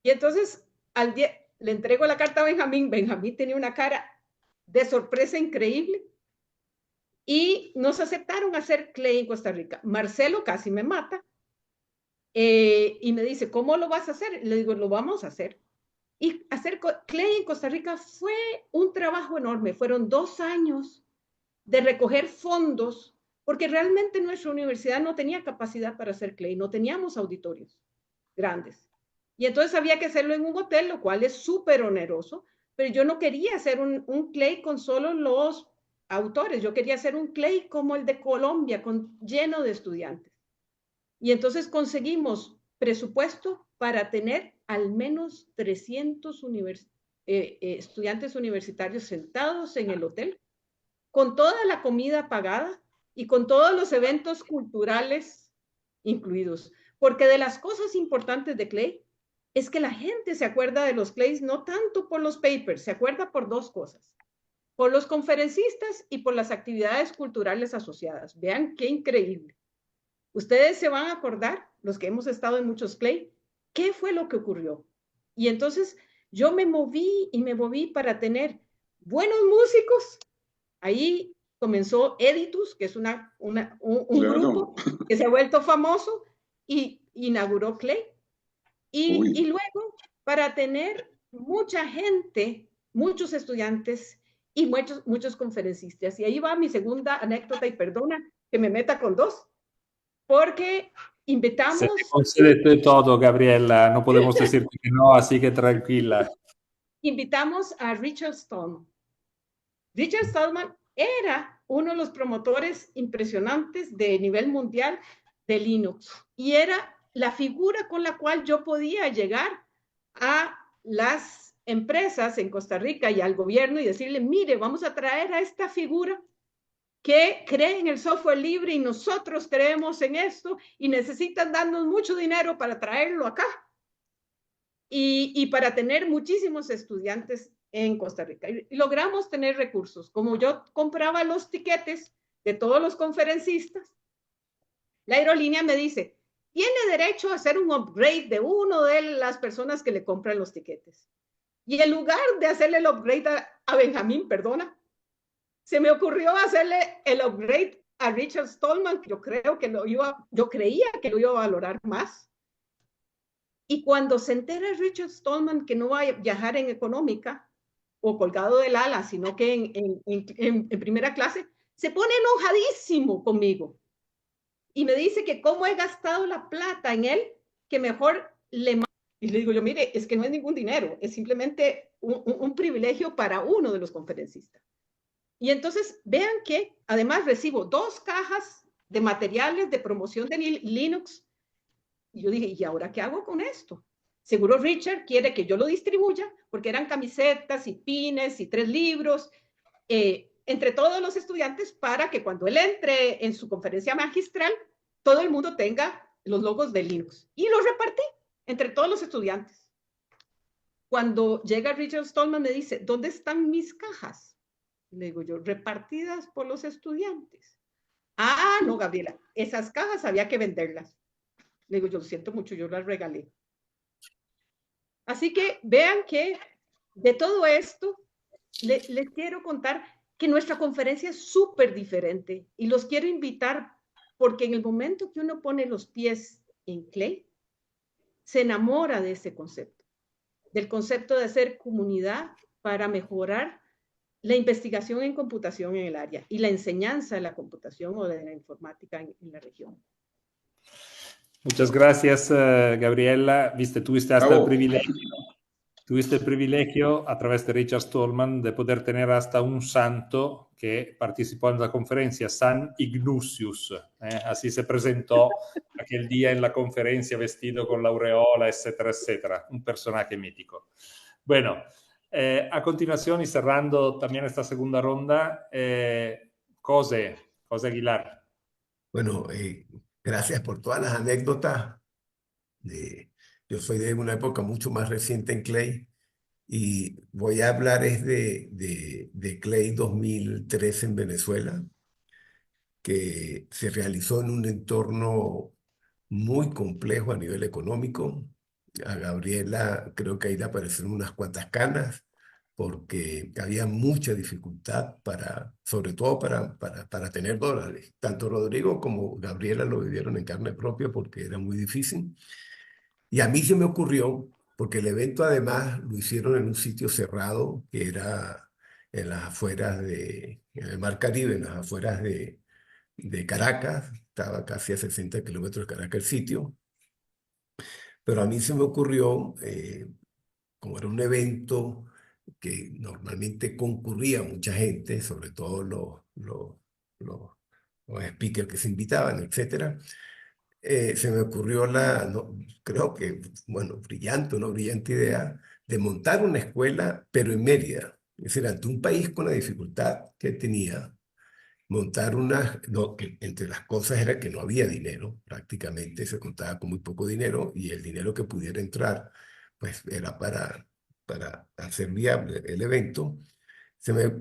Y entonces al día le entrego la carta a Benjamín. Benjamín tenía una cara de sorpresa increíble. Y nos aceptaron hacer Clay en Costa Rica. Marcelo casi me mata. Y me dice, ¿cómo lo vas a hacer? Le digo, lo vamos a hacer. Y hacer Clay en Costa Rica fue un trabajo enorme. Fueron 2 años de recoger fondos, porque realmente nuestra universidad no tenía capacidad para hacer Clay, no teníamos auditorios grandes. Y entonces había que hacerlo en un hotel, lo cual es súper oneroso, pero yo no quería hacer un Clay con solo los autores, yo quería hacer un Clay como el de Colombia, lleno de estudiantes. Y entonces conseguimos presupuesto para tener al menos 300 estudiantes universitarios sentados en el hotel, con toda la comida pagada y con todos los eventos culturales incluidos. Porque de las cosas importantes de Clay es que la gente se acuerda de los Clays no tanto por los papers, se acuerda por 2 cosas. Por los conferencistas y por las actividades culturales asociadas. Vean qué increíble. Ustedes se van a acordar, los que hemos estado en muchos Clay, qué fue lo que ocurrió. Y entonces yo me moví y me moví para tener buenos músicos. Ahí comenzó Editus, que es un grupo que se ha vuelto famoso y inauguró Clay. Y luego, para tener mucha gente, muchos estudiantes y muchos conferencistas. Y ahí va mi segunda anécdota, y perdona que me meta con 2. Porque invitamos... Se te concede todo, Gabriela, no podemos decirte que no, así que tranquila. Invitamos a Richard Stone. Richard Stallman era uno de los promotores impresionantes de nivel mundial de Linux y era la figura con la cual yo podía llegar a las empresas en Costa Rica y al gobierno y decirle, mire, vamos a traer a esta figura que cree en el software libre y nosotros creemos en esto y necesitan darnos mucho dinero para traerlo acá y para tener muchísimos estudiantes en Costa Rica. Y logramos tener recursos. Como yo compraba los tiquetes de todos los conferencistas, la aerolínea me dice, tiene derecho a hacer un upgrade de uno de las personas que le compran los tiquetes. Y en lugar de hacerle el upgrade a Benjamín, perdona, se me ocurrió hacerle el upgrade a Richard Stallman, que yo creía que lo iba a valorar más. Y cuando se entera Richard Stallman que no va a viajar en económica o colgado del ala, sino que en primera clase, se pone enojadísimo conmigo. Y me dice que cómo he gastado la plata en él, que mejor le... Y le digo yo, mire, es que no es ningún dinero, es simplemente un privilegio para uno de los conferencistas. Y entonces vean que además recibo 2 cajas de materiales de promoción de Linux. Y yo dije, ¿y ahora qué hago con esto? Seguro Richard quiere que yo lo distribuya, porque eran camisetas y pines y 3 libros, entre todos los estudiantes, para que cuando él entre en su conferencia magistral, todo el mundo tenga los logos de Linux. Y los repartí entre todos los estudiantes. Cuando llega Richard Stallman me dice, ¿dónde están mis cajas? Le digo yo, repartidas por los estudiantes. Ah, no, Gabriela, esas cajas había que venderlas. Le digo, yo lo siento mucho, yo las regalé. Así que vean que de todo esto les quiero contar que nuestra conferencia es súper diferente y los quiero invitar porque en el momento que uno pone los pies en Clay, se enamora de ese concepto, del concepto de hacer comunidad para mejorar la investigación en computación en el área y la enseñanza de la computación o de la informática en la región. Muchas gracias, Gabriela. Tuviste el privilegio a través de Richard Stallman de poder tener hasta un santo que participó en la conferencia, San Ignatius. Así se presentó aquel día en la conferencia vestido con la aureola, etcétera, etcétera. Un personaje mítico. Bueno, a continuación y cerrando también esta segunda ronda, José Aguilar. Bueno, gracias por todas las anécdotas. Yo soy de una época mucho más reciente en Clay y voy a hablar de Clay 2013 en Venezuela, que se realizó en un entorno muy complejo a nivel económico. A Gabriela creo que ahí le aparecieron unas cuantas canas porque había mucha dificultad sobre todo para tener dólares. Tanto Rodrigo como Gabriela lo vivieron en carne propia porque era muy difícil. Y a mí se me ocurrió, porque el evento además lo hicieron en un sitio cerrado, que era en las afueras en el Mar Caribe, en las afueras de Caracas, estaba casi a 60 kilómetros de Caracas el sitio. Pero a mí se me ocurrió, como era un evento que normalmente concurría mucha gente, sobre todo los speakers que se invitaban, etcétera, se me ocurrió creo que, bueno, una brillante idea de montar una escuela, pero en Mérida. Es decir, ante un país con la dificultad que tenía, montar que entre las cosas era que no había dinero, prácticamente se contaba con muy poco dinero y el dinero que pudiera entrar, pues era para hacer viable el evento. Se me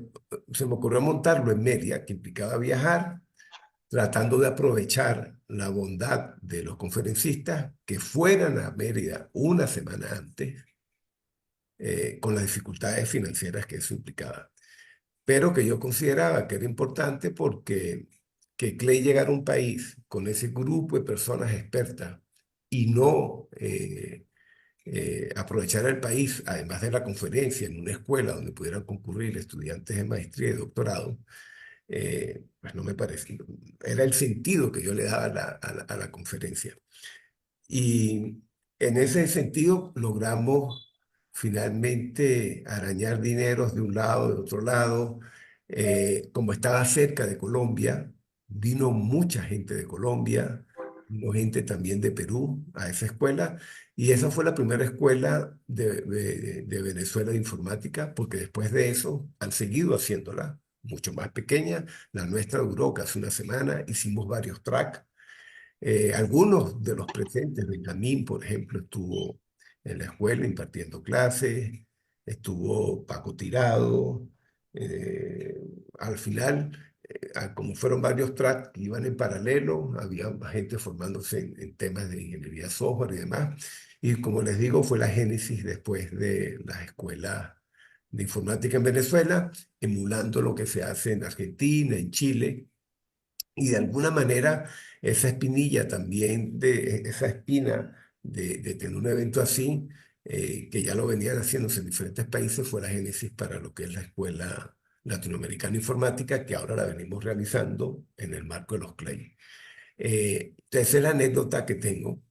ocurrió montarlo en Mérida, que implicaba viajar, tratando de aprovechar la bondad de los conferencistas que fueran a Mérida una semana antes, con las dificultades financieras que eso implicaba. Pero que yo consideraba que era importante porque que Clay llegara a un país con ese grupo de personas expertas y no aprovechar el país, además de la conferencia, en una escuela donde pudieran concurrir estudiantes de maestría y doctorado, pues no me parece. Era el sentido que yo le daba a la conferencia. Y en ese sentido logramos finalmente arañar dineros de un lado, de otro lado. Como estaba cerca de Colombia, vino mucha gente de Colombia, vino gente también de Perú a esa escuela, y esa fue la primera escuela de Venezuela de informática, porque después de eso han seguido haciéndola, mucho más pequeña. La nuestra duró casi una semana, hicimos varios tracks. Algunos de los presentes, Benjamín, por ejemplo, estuvo en la escuela impartiendo clases, estuvo Paco Tirado. eh, Al final, como fueron varios tracks que iban en paralelo, había más gente formándose en temas de ingeniería software y demás. Y como les digo, fue la génesis después de las escuelas de informática en Venezuela, emulando lo que se hace en Argentina, en Chile. Y de alguna manera, esa espinilla también, esa espina de tener un evento así, que ya lo venían haciéndose en diferentes países, fue la génesis para lo que es la Escuela Latinoamericana de Informática, que ahora la venimos realizando en el marco de los CLEI. Esa es la anécdota que tengo,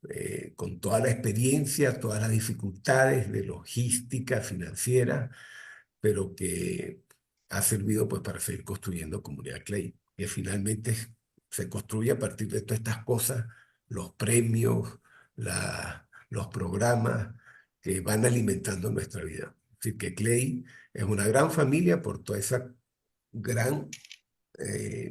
con toda la experiencia, todas las dificultades de logística financiera, pero que ha servido pues para seguir construyendo comunidad Clay, que finalmente se construye a partir de todas estas cosas, los premios, los programas que van alimentando nuestra vida. Así que Clay es una gran familia por toda esa gran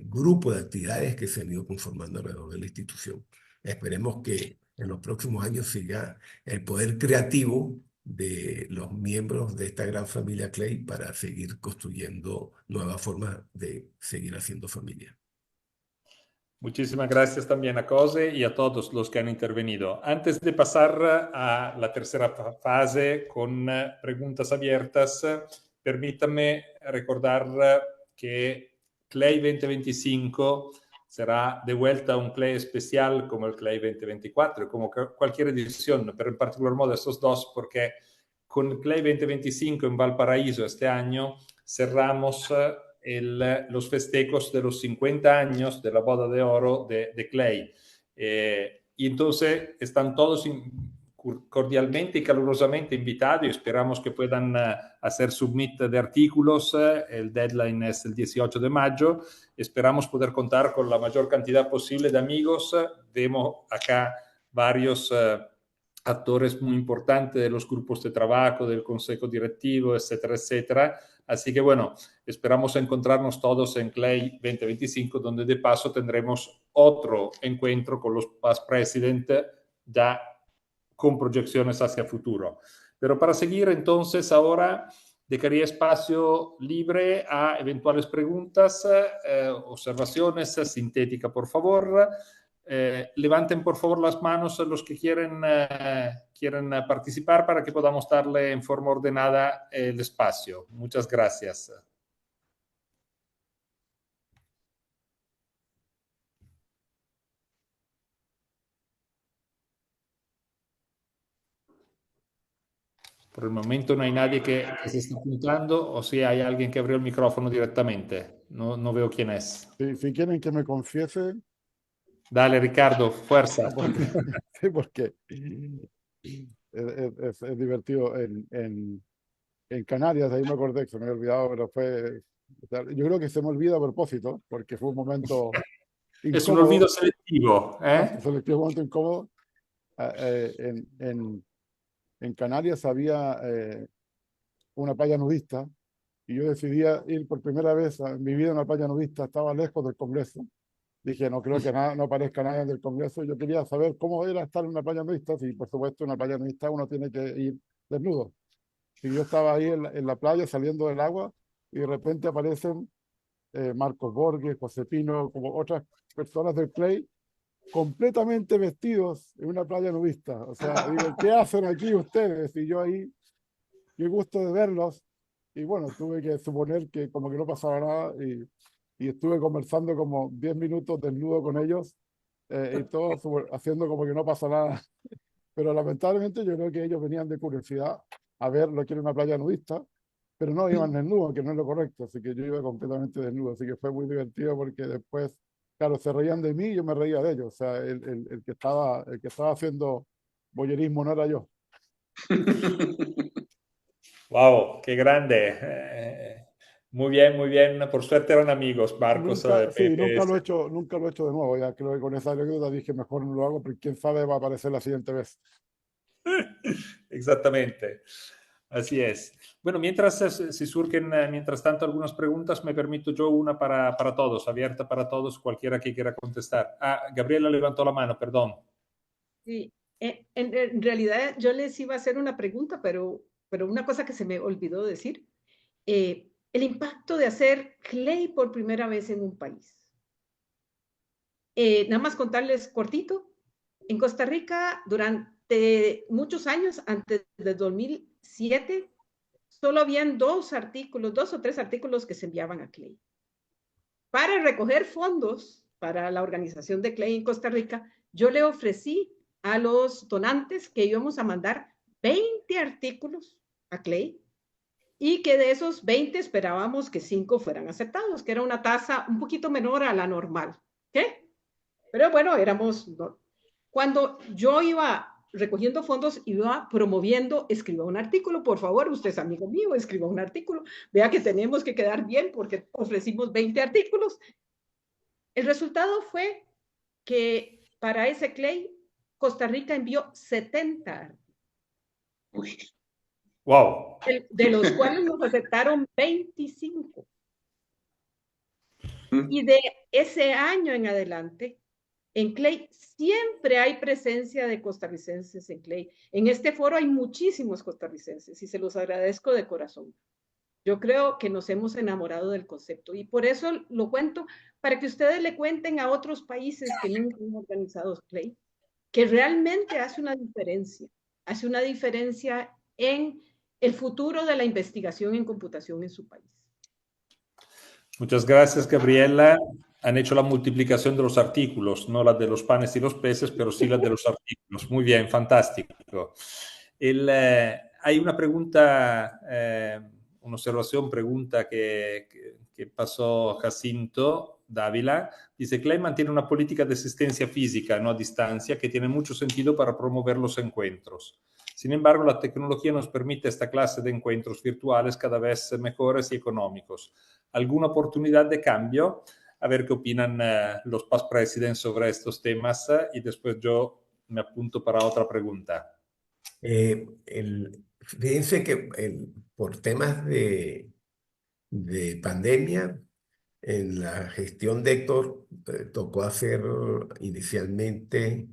grupo de actividades que se han ido conformando alrededor de la institución. Esperemos que en los próximos años siga el poder creativo de los miembros de esta gran familia Clay para seguir construyendo nuevas formas de seguir haciendo familia. Muchísimas gracias también a Cose y a todos los que han intervenido. Antes de pasar a la tercera fase con preguntas abiertas, permítanme recordar que Clay 2025 será de vuelta un Clay especial como el Clay 2024, como cualquier edición, pero en particular modo estos dos, porque con el Clay 2025 en Valparaíso este año cerramos los festejos de los 50 años de la boda de oro de Clay. Y entonces están todos cordialmente y calurosamente invitados y esperamos que puedan hacer submit de artículos. El deadline es el 18 de mayo. Esperamos poder contar con la mayor cantidad posible de amigos. Vemos acá varios actores muy importantes de los grupos de trabajo, del consejo directivo, etcétera, etcétera. Así que bueno, esperamos encontrarnos todos en Clay 2025, donde de paso tendremos otro encuentro con los past president ya con proyecciones hacia futuro. Pero para seguir entonces ahora dejaría espacio libre a eventuales preguntas, observaciones, sintética por favor. Levanten por favor las manos los que quieren participar para que podamos darle en forma ordenada el espacio. Muchas gracias. Por el momento no hay nadie que se esté apuntando, o si hay alguien que abrió el micrófono directamente. No veo quién es. Si quieren que me confiese, Dale, Ricardo, fuerza. sí, porque es divertido. En Canarias, ahí me acordé que se me había olvidado, pero fue... o sea, yo creo que se me olvida a propósito, porque fue un momento Es un incómodo. olvido selectivo. Un momento incómodo. En Canarias había una playa nudista y yo decidí ir por primera vez en mi vida a una playa nudista. Estaba lejos del Congreso. Dije, no creo que no aparezca nadie del Congreso. Yo quería saber cómo era estar en una playa nudista. Si, por supuesto, en una playa nudista uno tiene que ir desnudo. Y yo estaba ahí en la playa saliendo del agua y de repente aparecen Marcos Borges, José Pino, como otras personas del Clay, completamente vestidos en una playa nudista. O sea, digo, ¿qué hacen aquí ustedes? Y yo ahí, qué gusto de verlos. Y bueno, tuve que suponer que como que no pasaba nada y estuve conversando como 10 minutos desnudo con ellos y todos haciendo como que no pasa nada. Pero lamentablemente yo creo que ellos venían de curiosidad a ver lo que era una playa nudista, pero no iban desnudos, que no es lo correcto, así que yo iba completamente desnudo, así que fue muy divertido porque después, claro, se reían de mí y yo me reía de ellos, o sea, el que estaba haciendo voyerismo no era yo. Wow, qué grande. Muy bien, muy bien. Por suerte eran amigos, Marcos, Nunca, sí, PPS. nunca lo he hecho de nuevo. Ya creo que con esa anécdota dije mejor no lo hago, pero quién sabe va a aparecer la siguiente vez. Exactamente. Así es. Bueno, mientras si surgen, mientras tanto, algunas preguntas, me permito yo una para todos, abierta para todos, cualquiera que quiera contestar. Ah, Gabriela levantó la mano, perdón. Sí, en realidad yo les iba a hacer una pregunta, pero una cosa que se me olvidó decir, el impacto de hacer clay por primera vez en un país. Nada más contarles cortito, en Costa Rica durante muchos años, antes de 2007, solo habían dos o tres artículos que se enviaban a clay. Para recoger fondos para la organización de clay en Costa Rica, yo le ofrecí a los donantes que íbamos a mandar 20 artículos a clay y que de esos 20 esperábamos que 5 fueran aceptados, que era una tasa un poquito menor a la normal. ¿Qué? Pero bueno, éramos... Cuando yo iba recogiendo fondos, iba promoviendo, escriba un artículo, por favor, usted es amigo mío, escriba un artículo, vea que tenemos que quedar bien porque ofrecimos 20 artículos. El resultado fue que para ese clay, Costa Rica envió 70 artículos. Uy. Wow. De los cuales nos aceptaron 25. Y de ese año en adelante, en clay siempre hay presencia de costarricenses en clay. En este foro hay muchísimos costarricenses y se los agradezco de corazón. Yo creo que nos hemos enamorado del concepto y por eso lo cuento, para que ustedes le cuenten a otros países que nunca han organizado clay, que realmente hace una diferencia en el futuro de la investigación en computación en su país. Muchas gracias, Gabriela. Han hecho la multiplicación de los artículos, no la de los panes y los peces, pero sí la de los artículos. Muy bien, fantástico. Hay una pregunta, una observación, pregunta que pasó Jacinto Dávila. Dice, clay mantiene una política de asistencia física, no a distancia, que tiene mucho sentido para promover los encuentros. Sin embargo, la tecnología nos permite esta clase de encuentros virtuales cada vez mejores y económicos. ¿Alguna oportunidad de cambio? A ver qué opinan los past presidents sobre estos temas y después yo me apunto para otra pregunta. Fíjense que por temas de pandemia, en la gestión de Héctor tocó hacer inicialmente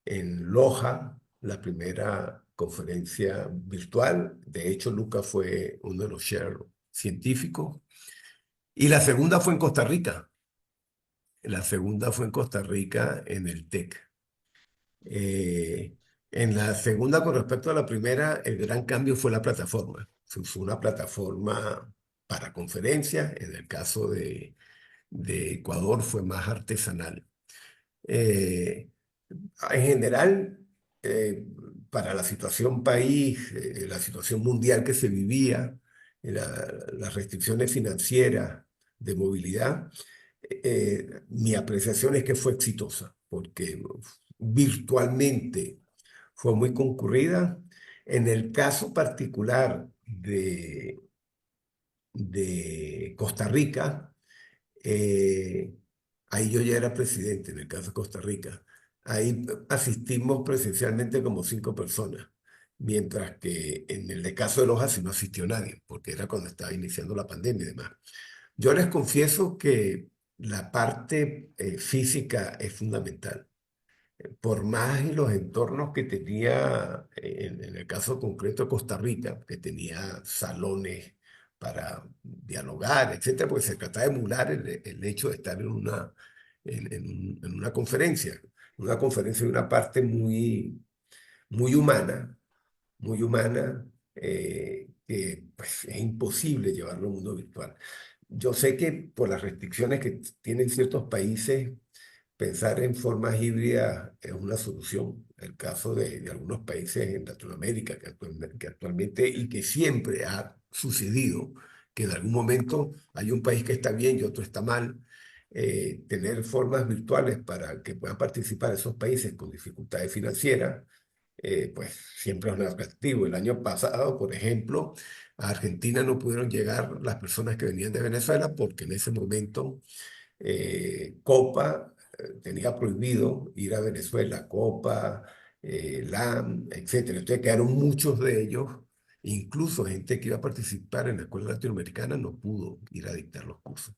en Loja la primera conferencia virtual. De hecho, Luca fue uno de los chair científicos. Y la segunda fue en Costa Rica. La segunda fue en Costa Rica en el TEC. En la segunda, con respecto a la primera, el gran cambio fue la plataforma. Se usó una plataforma para conferencias. En el caso de Ecuador fue más artesanal. En general, para la situación país, la situación mundial que se vivía, las restricciones financieras de movilidad, mi apreciación es que fue exitosa, porque virtualmente fue muy concurrida. En el caso particular de Costa Rica, ahí yo ya era presidente, en el caso de Costa Rica. Ahí asistimos presencialmente como 5 personas, mientras que en el caso de Loja sí no asistió nadie, porque era cuando estaba iniciando la pandemia y demás. Yo les confieso que la parte física es fundamental. Por más en los entornos que tenía, en el caso concreto de Costa Rica, que tenía salones para dialogar, etcétera, porque se trata de emular el hecho de estar en una conferencia. Una conferencia de una parte muy, muy humana, que pues, es imposible llevarlo al mundo virtual. Yo sé que por las restricciones que tienen ciertos países, pensar en formas híbridas es una solución. El caso de algunos países en Latinoamérica que actualmente y que siempre ha sucedido, que en algún momento hay un país que está bien y otro está mal. Tener formas virtuales para que puedan participar esos países con dificultades financieras pues siempre es un atractivo. El año pasado, por ejemplo, a Argentina no pudieron llegar las personas que venían de Venezuela porque en ese momento Copa tenía prohibido ir a Venezuela, Copa, LAM, etcétera. Entonces quedaron muchos de ellos, incluso gente que iba a participar en la escuela latinoamericana no pudo ir a dictar los cursos.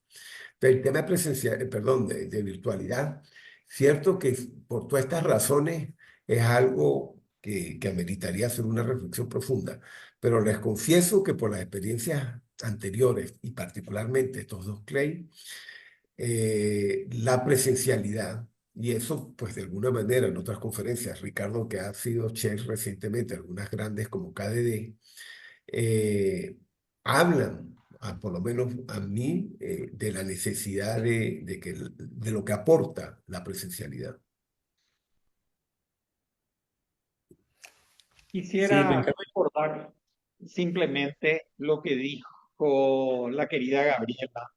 Pero el tema presencial, perdón, de virtualidad, cierto que por todas estas razones es algo que ameritaría hacer una reflexión profunda, pero les confieso que por las experiencias anteriores y particularmente estos dos Clay, la presencialidad, y eso pues de alguna manera en otras conferencias, Ricardo que ha sido chef recientemente, algunas grandes como KDD, hablan, por lo menos a mí, de la necesidad de lo que aporta la presencialidad. Quisiera Benjamín. recordar simplemente lo que dijo la querida Gabriela,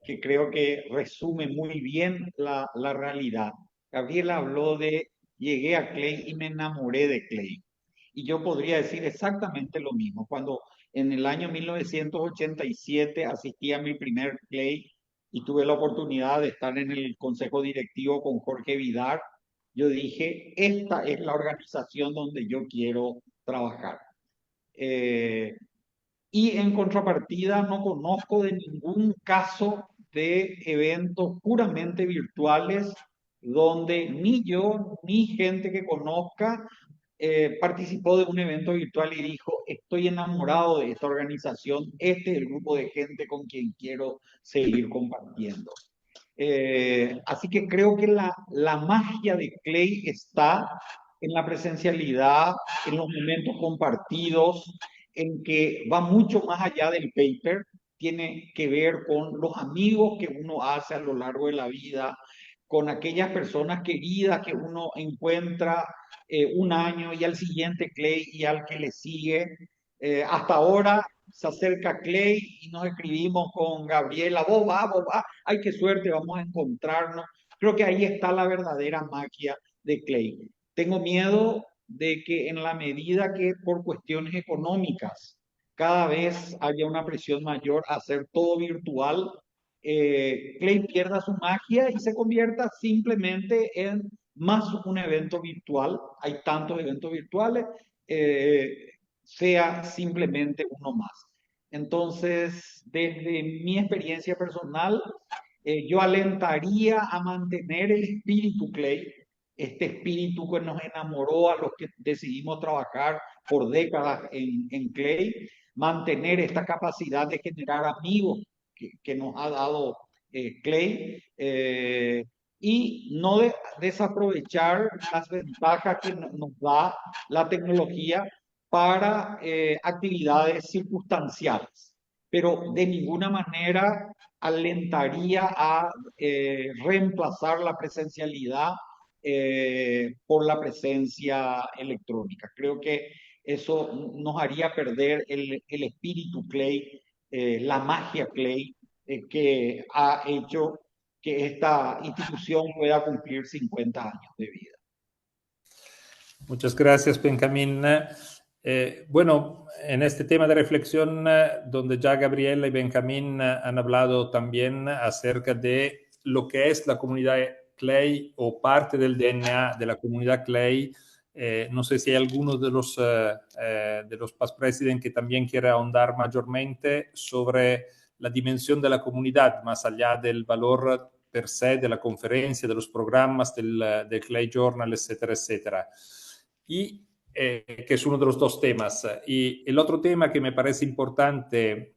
que creo que resume muy bien la realidad. Gabriela habló de llegué a Clay y me enamoré de Clay. Y yo podría decir exactamente lo mismo. Cuando en el año 1987 asistí a mi primer Clay y tuve la oportunidad de estar en el consejo directivo con Jorge Vidar, yo dije, esta es la organización donde yo quiero trabajar. Y en contrapartida, no conozco de ningún caso de eventos puramente virtuales donde ni yo ni gente que conozca participó de un evento virtual y dijo, estoy enamorado de esta organización, este es el grupo de gente con quien quiero seguir compartiendo. Así que creo que la magia de Clay está en la presencialidad, en los momentos compartidos, en que va mucho más allá del paper, tiene que ver con los amigos que uno hace a lo largo de la vida, con aquellas personas queridas que uno encuentra un año y al siguiente Clay y al que le sigue. Hasta ahora se acerca Clay y nos escribimos con Gabriela, vos va, ay, qué suerte, vamos a encontrarnos. Creo que ahí está la verdadera magia de Clay. Tengo miedo de que en la medida que por cuestiones económicas cada vez haya una presión mayor a hacer todo virtual, Clay pierda su magia y se convierta simplemente en más un evento virtual. Hay tantos eventos virtuales, sea simplemente uno más. Entonces, desde mi experiencia personal, yo alentaría a mantener el espíritu Clay, este espíritu que nos enamoró a los que decidimos trabajar por décadas en Clay, mantener esta capacidad de generar amigos que nos ha dado Clay, y no desaprovechar las ventajas que nos da la tecnología para actividades circunstanciales, pero de ninguna manera alentaría a reemplazar la presencialidad por la presencia electrónica. Creo que eso nos haría perder el espíritu Clay, la magia Clay, que ha hecho que esta institución pueda cumplir 50 años de vida. Muchas gracias, Benjamín. Bueno, en este tema de reflexión, donde ya Gabriela y Benjamín han hablado también acerca de lo que es la comunidad Clay o parte del DNA de la comunidad Clay, no sé si hay alguno de los past president que también quiera ahondar mayormente sobre la dimensión de la comunidad, más allá del valor per se de la conferencia, de los programas, del Clay Journal, etcétera, etcétera. Y que es uno de los dos temas. Y el otro tema que me parece importante,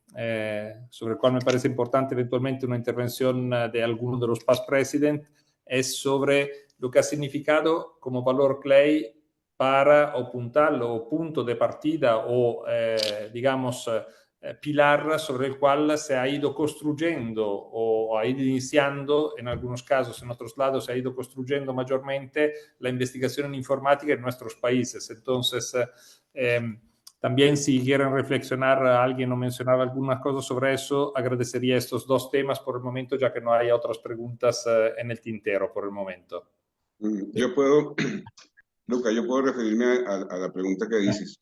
sobre el cual me parece importante eventualmente una intervención de alguno de los past president, es sobre lo que ha significado como valor Clay para o puntal o punto de partida o, digamos, pilar sobre el cual se ha ido construyendo o ha ido iniciando, en algunos casos, en otros lados, se ha ido construyendo mayormente la investigación en informática en nuestros países. Entonces, también si quieren reflexionar, alguien o mencionar algunas cosas sobre eso, agradecería estos dos temas por el momento, ya que no hay otras preguntas en el tintero por el momento. Yo puedo Luca, yo puedo referirme a la pregunta que dices,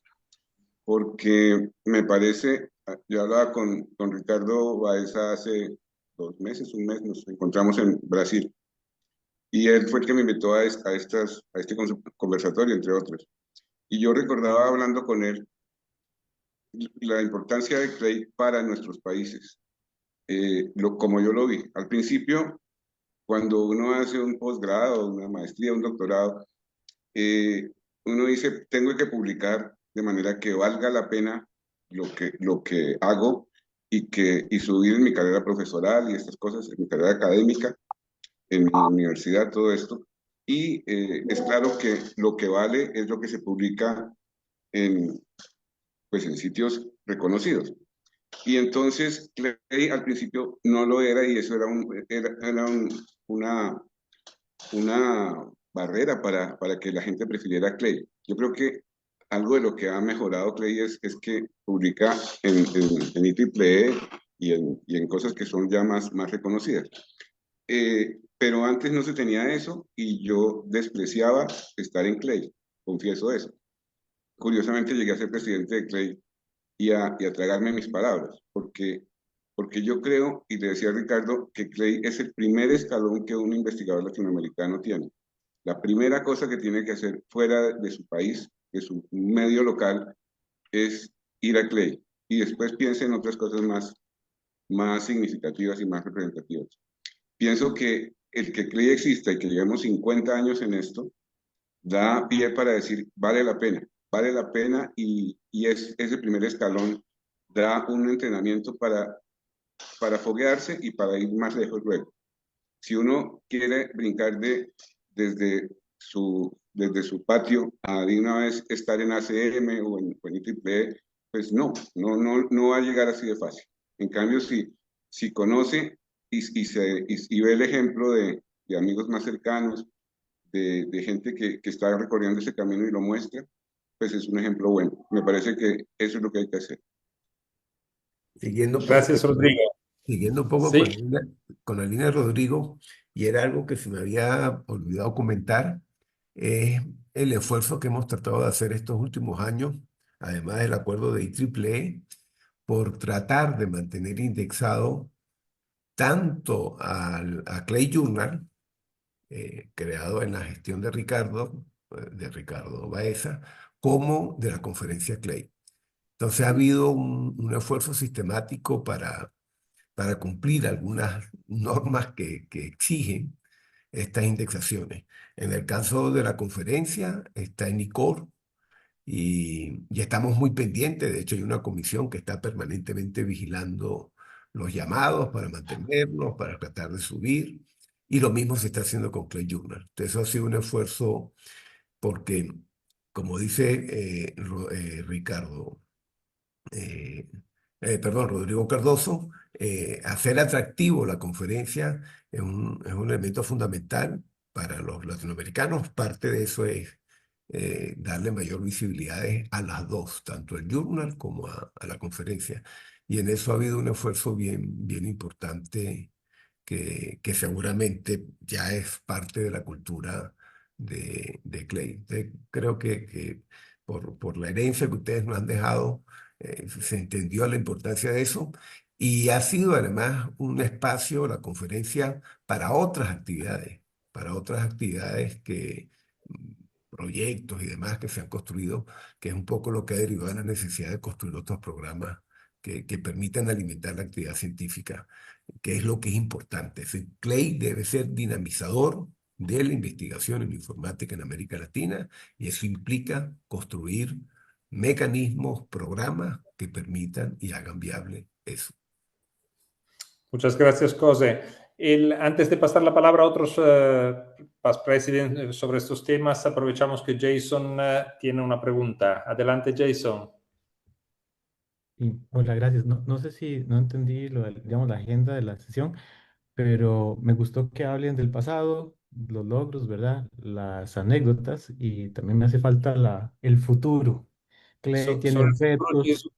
porque me parece, yo hablaba con Ricardo Baeza hace 2 meses, un mes, nos encontramos en Brasil, y él fue el que me invitó a este conversatorio, entre otros. Y yo recordaba hablando con él la importancia de Clay para nuestros países, como yo lo vi. Al principio, cuando uno hace un posgrado, una maestría, un doctorado, eh, uno dice, tengo que publicar de manera que valga la pena lo que hago y subir en mi carrera profesoral y estas cosas, en mi carrera académica, en mi universidad, todo esto. Y es claro que lo que vale es lo que se publica en, pues, en sitios reconocidos. Y entonces Clay al principio no lo era y eso era una barrera para que la gente prefiriera Clay. Yo creo que algo de lo que ha mejorado Clay es que publica en IEEE y en cosas que son ya más reconocidas. Pero antes no se tenía eso y yo despreciaba estar en Clay, confieso eso. Curiosamente llegué a ser presidente de Clay y a tragarme mis palabras, porque yo creo, y le decía a Ricardo, que Clay es el primer escalón que un investigador latinoamericano tiene. La primera cosa que tiene que hacer fuera de su país, de su medio local, es ir a Clay y después piense en otras cosas más significativas y más representativas. Pienso que el que Clay exista y que llevemos 50 años en esto, da pie para decir, vale la pena y es ese primer escalón, da un entrenamiento para foguearse y para ir más lejos luego. Si uno quiere brincar desde su patio a de una vez estar en ACM o en IEEE, pues no va a llegar así de fácil. En cambio, si conoce y ve el ejemplo de amigos más cercanos, de gente que está recorriendo ese camino y lo muestra, pues es un ejemplo bueno. Me parece que eso es lo que hay que hacer. Siguiendo un poco, Gracias, Rodrigo. siguiendo un poco Sí, con la línea de Rodrigo, y era algo que se me había olvidado comentar, es el esfuerzo que hemos tratado de hacer estos últimos años, además del acuerdo de IEEE, por tratar de mantener indexado tanto a Clay Journal, creado en la gestión de Ricardo Baeza, como de la conferencia Clay. Entonces ha habido un esfuerzo sistemático para cumplir algunas normas que exigen estas indexaciones. En el caso de la conferencia, está en ICOR y estamos muy pendientes. De hecho, hay una comisión que está permanentemente vigilando los llamados para mantenerlos, para tratar de subir. Y lo mismo se está haciendo con Clay Journal. Entonces, eso ha sido un esfuerzo porque, como dice Ricardo, eh, Rodrigo Cardoso, hacer atractivo la conferencia es un elemento fundamental para los latinoamericanos. Parte de eso es darle mayor visibilidad a las dos, tanto al journal como a la conferencia. Y en eso ha habido un esfuerzo bien importante que seguramente ya es parte de la cultura de Clay. Creo que por la herencia que ustedes nos han dejado, se entendió la importancia de eso y ha sido además un espacio, la conferencia, para otras actividades proyectos y demás que se han construido, que es un poco lo que ha derivado de la necesidad de construir otros programas que permitan alimentar la actividad científica, que es lo que es importante. Clay debe ser dinamizador de la investigación en la informática en América Latina y eso implica construir mecanismos, programas que permitan y hagan viable eso. muchas gracias, José. Antes de pasar la palabra a otros past presidents sobre estos temas, aprovechamos que Jason tiene una pregunta. Adelante, Jason. Sí, hola, gracias. No sé si no entendí digamos, la agenda de la sesión, pero me gustó que hablen del pasado, los logros, ¿verdad? Las anécdotas y también me hace falta el futuro. Clay Sobre tiene el futuro, retos.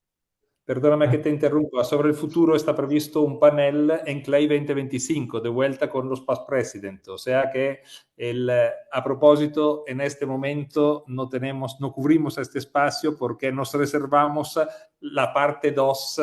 Perdóname que te interrumpa. Sobre el futuro está previsto un panel en CLEI 2025, de vuelta con los past president. O sea que, a propósito, en este momento no cubrimos este espacio porque nos reservamos la parte 2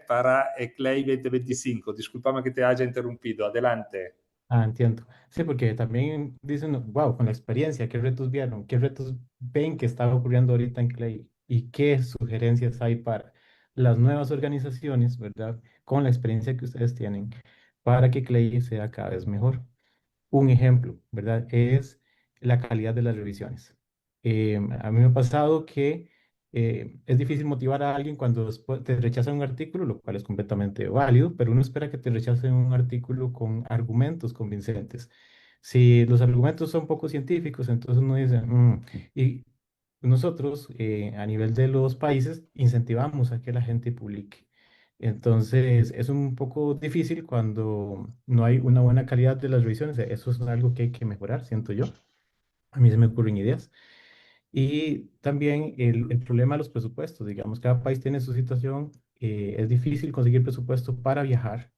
para CLEI 2025. Discúlpame que te haya interrumpido. Adelante. Ah, entiendo. Sí, porque también dicen, wow, con la experiencia, ¿qué retos vieron? ¿Qué retos ven que está ocurriendo ahorita en Clay? ¿Y qué sugerencias hay para las nuevas organizaciones, ¿verdad? Con la experiencia que ustedes tienen, para que Clay sea cada vez mejor. Un ejemplo, ¿verdad? Es la calidad de las revisiones. A mí me ha pasado que es difícil motivar a alguien cuando después te rechazan un artículo, lo cual es completamente válido, pero uno espera que te rechacen un artículo con argumentos convincentes. Si los argumentos son poco científicos, entonces uno dice, y nosotros a nivel de los países incentivamos a que la gente publique. Entonces, es un poco difícil cuando no hay una buena calidad de las revisiones. Eso es algo que hay que mejorar, siento yo. A mí se me ocurren ideas. Y también el problema de los presupuestos. Digamos, cada país tiene su situación. Es difícil conseguir presupuesto para viajar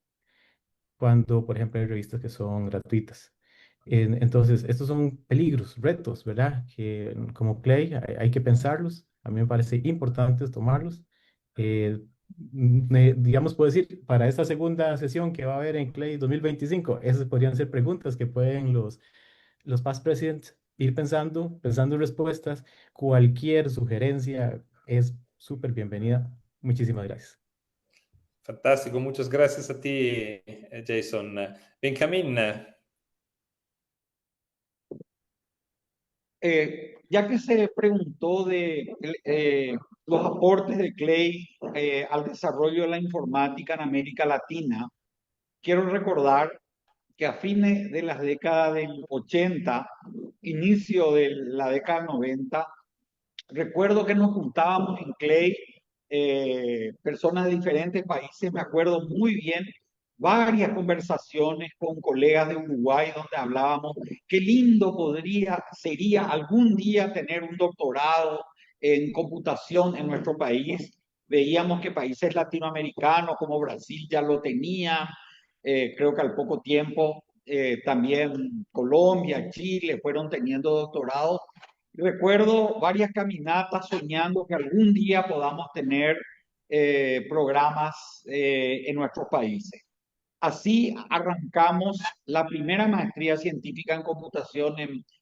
cuando, por ejemplo, hay revistas que son gratuitas. Entonces, estos son peligros, retos, ¿verdad? Que como Clay hay que pensarlos. A mí me parece importante tomarlos. Eh, digamos, puedo decir, para esta segunda sesión que va a haber en Clay 2025, esas podrían ser preguntas que pueden los past presidents ir pensando respuestas. Cualquier sugerencia es súper bienvenida. Muchísimas gracias. Fantástico, muchas gracias a ti, Jason. Benjamín. Ya que se preguntó de los aportes de Clay al desarrollo de la informática en América Latina, quiero recordar que a fines de las décadas del 80, inicio de la década 90, recuerdo que nos juntábamos en Clay, personas de diferentes países, me acuerdo muy bien, varias conversaciones con colegas de Uruguay donde hablábamos qué lindo sería algún día tener un doctorado en computación en nuestro país. Veíamos que países latinoamericanos como Brasil ya lo tenían, creo que al poco tiempo también Colombia, Chile fueron teniendo doctorados. Recuerdo varias caminatas soñando que algún día podamos tener programas en nuestros países. Así arrancamos la primera maestría científica en computación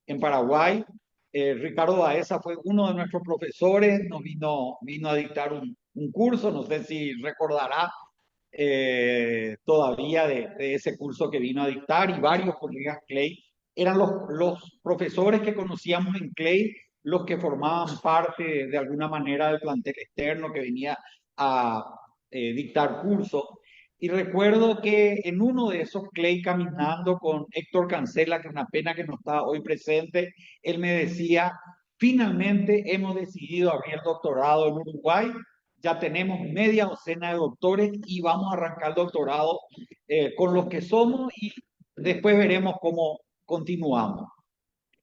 en Paraguay. Ricardo Baeza fue uno de nuestros profesores, nos vino a dictar un curso, no sé si recordará todavía de ese curso que vino a dictar, y varios colegas Clay. Eran los profesores que conocíamos en Clay los que formaban parte de alguna manera del plantel externo que venía a dictar cursos. Y recuerdo que en uno de esos Clay, caminando con Héctor Cancela, que es una pena que no está hoy presente, él me decía, finalmente hemos decidido abrir el doctorado en Uruguay, ya tenemos media docena de doctores y vamos a arrancar el doctorado con los que somos y después veremos cómo continuamos.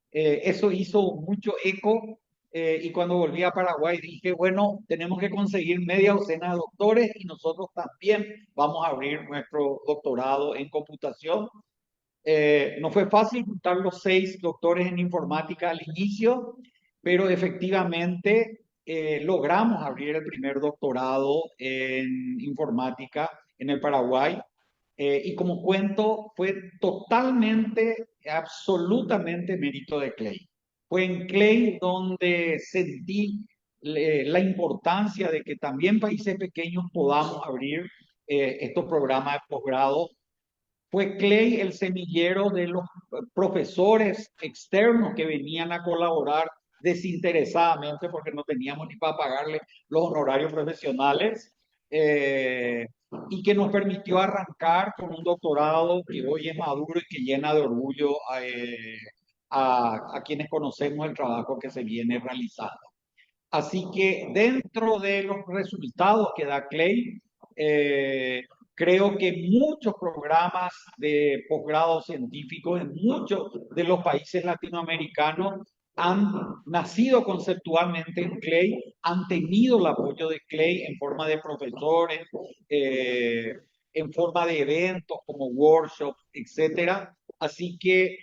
Eso hizo mucho eco y cuando volví a Paraguay dije, bueno, tenemos que conseguir media docena de doctores y nosotros también vamos a abrir nuestro doctorado en computación. No fue fácil juntar los 6 doctores en informática al inicio, pero efectivamente logramos abrir el primer doctorado en informática en el Paraguay. Y como cuento, fue totalmente, absolutamente mérito de Clay. Fue en Clay donde sentí la importancia de que también países pequeños podamos abrir estos programas de posgrado. Fue Clay el semillero de los profesores externos que venían a colaborar desinteresadamente porque no teníamos ni para pagarle los honorarios profesionales y que nos permitió arrancar con un doctorado que hoy es maduro y que llena de orgullo a quienes conocemos el trabajo que se viene realizando. Así que dentro de los resultados que da Clay, creo que muchos programas de posgrado científico en muchos de los países latinoamericanos han nacido conceptualmente en Clay, han tenido el apoyo de Clay en forma de profesores, en forma de eventos como workshops, etcétera. Así que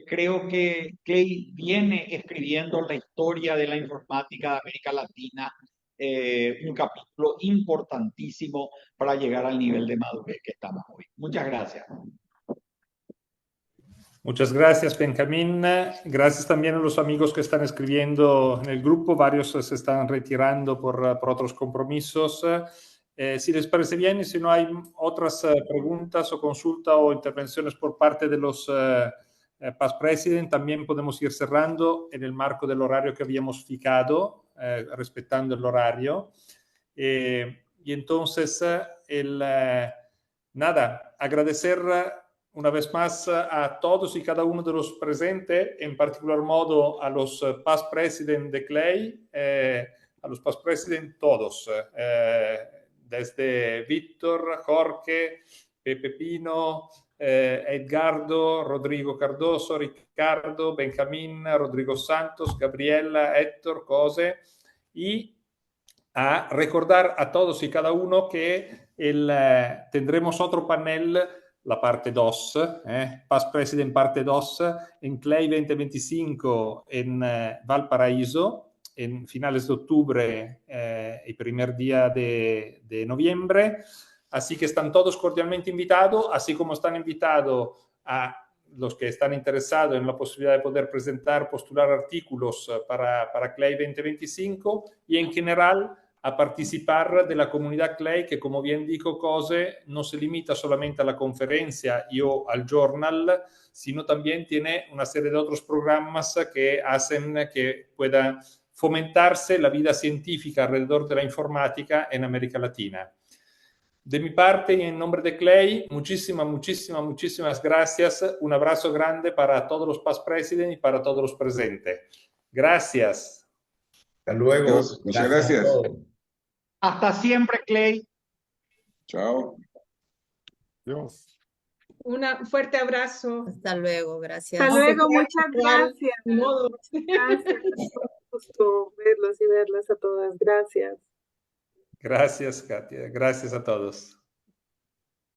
creo que Clay viene escribiendo la historia de la informática de América Latina, un capítulo importantísimo para llegar al nivel de madurez que estamos hoy. Muchas gracias. Muchas gracias, Benjamín. Gracias también a los amigos que están escribiendo en el grupo. Varios se están retirando por otros compromisos. Si les parece bien, y si no hay otras preguntas o consultas o intervenciones por parte de los past president, también podemos ir cerrando en el marco del horario que habíamos fijado, respetando el horario. Y entonces, nada, agradecer una vez más a todos y cada uno de los presentes, en particular modo a los past president de Clay, a los past president todos, desde Víctor, Jorge, Pepe Pino, Edgardo, Rodrigo Cardoso, Ricardo, Benjamín, Rodrigo Santos, Gabriela, Héctor, Cose, y a recordar a todos y cada uno que tendremos otro panel, la parte 2, Past President parte 2, en Clay 2025 en Valparaíso, en finales de octubre y primer día de noviembre. Así que están todos cordialmente invitados, así como están invitados a los que están interesados en la posibilidad de poder presentar, postular artículos para Clay 2025 y en general a participar de la comunidad Clay, que como bien dijo Cose, no se limita solamente a la conferencia y o al journal, sino también tiene una serie de otros programas que hacen que pueda fomentarse la vida científica alrededor de la informática en América Latina. De mi parte y en nombre de Clay, muchísimas gracias. Un abrazo grande para todos los past president y para todos los presentes. Gracias. Hasta luego. Dios, muchas gracias. Hasta siempre, Clay. Chao. Dios. Un fuerte abrazo. Hasta luego, gracias. Hasta luego, muchas gracias. Gracias. Un gusto verlos y verlas a todas. Gracias. Gracias, Katia. Gracias a todos.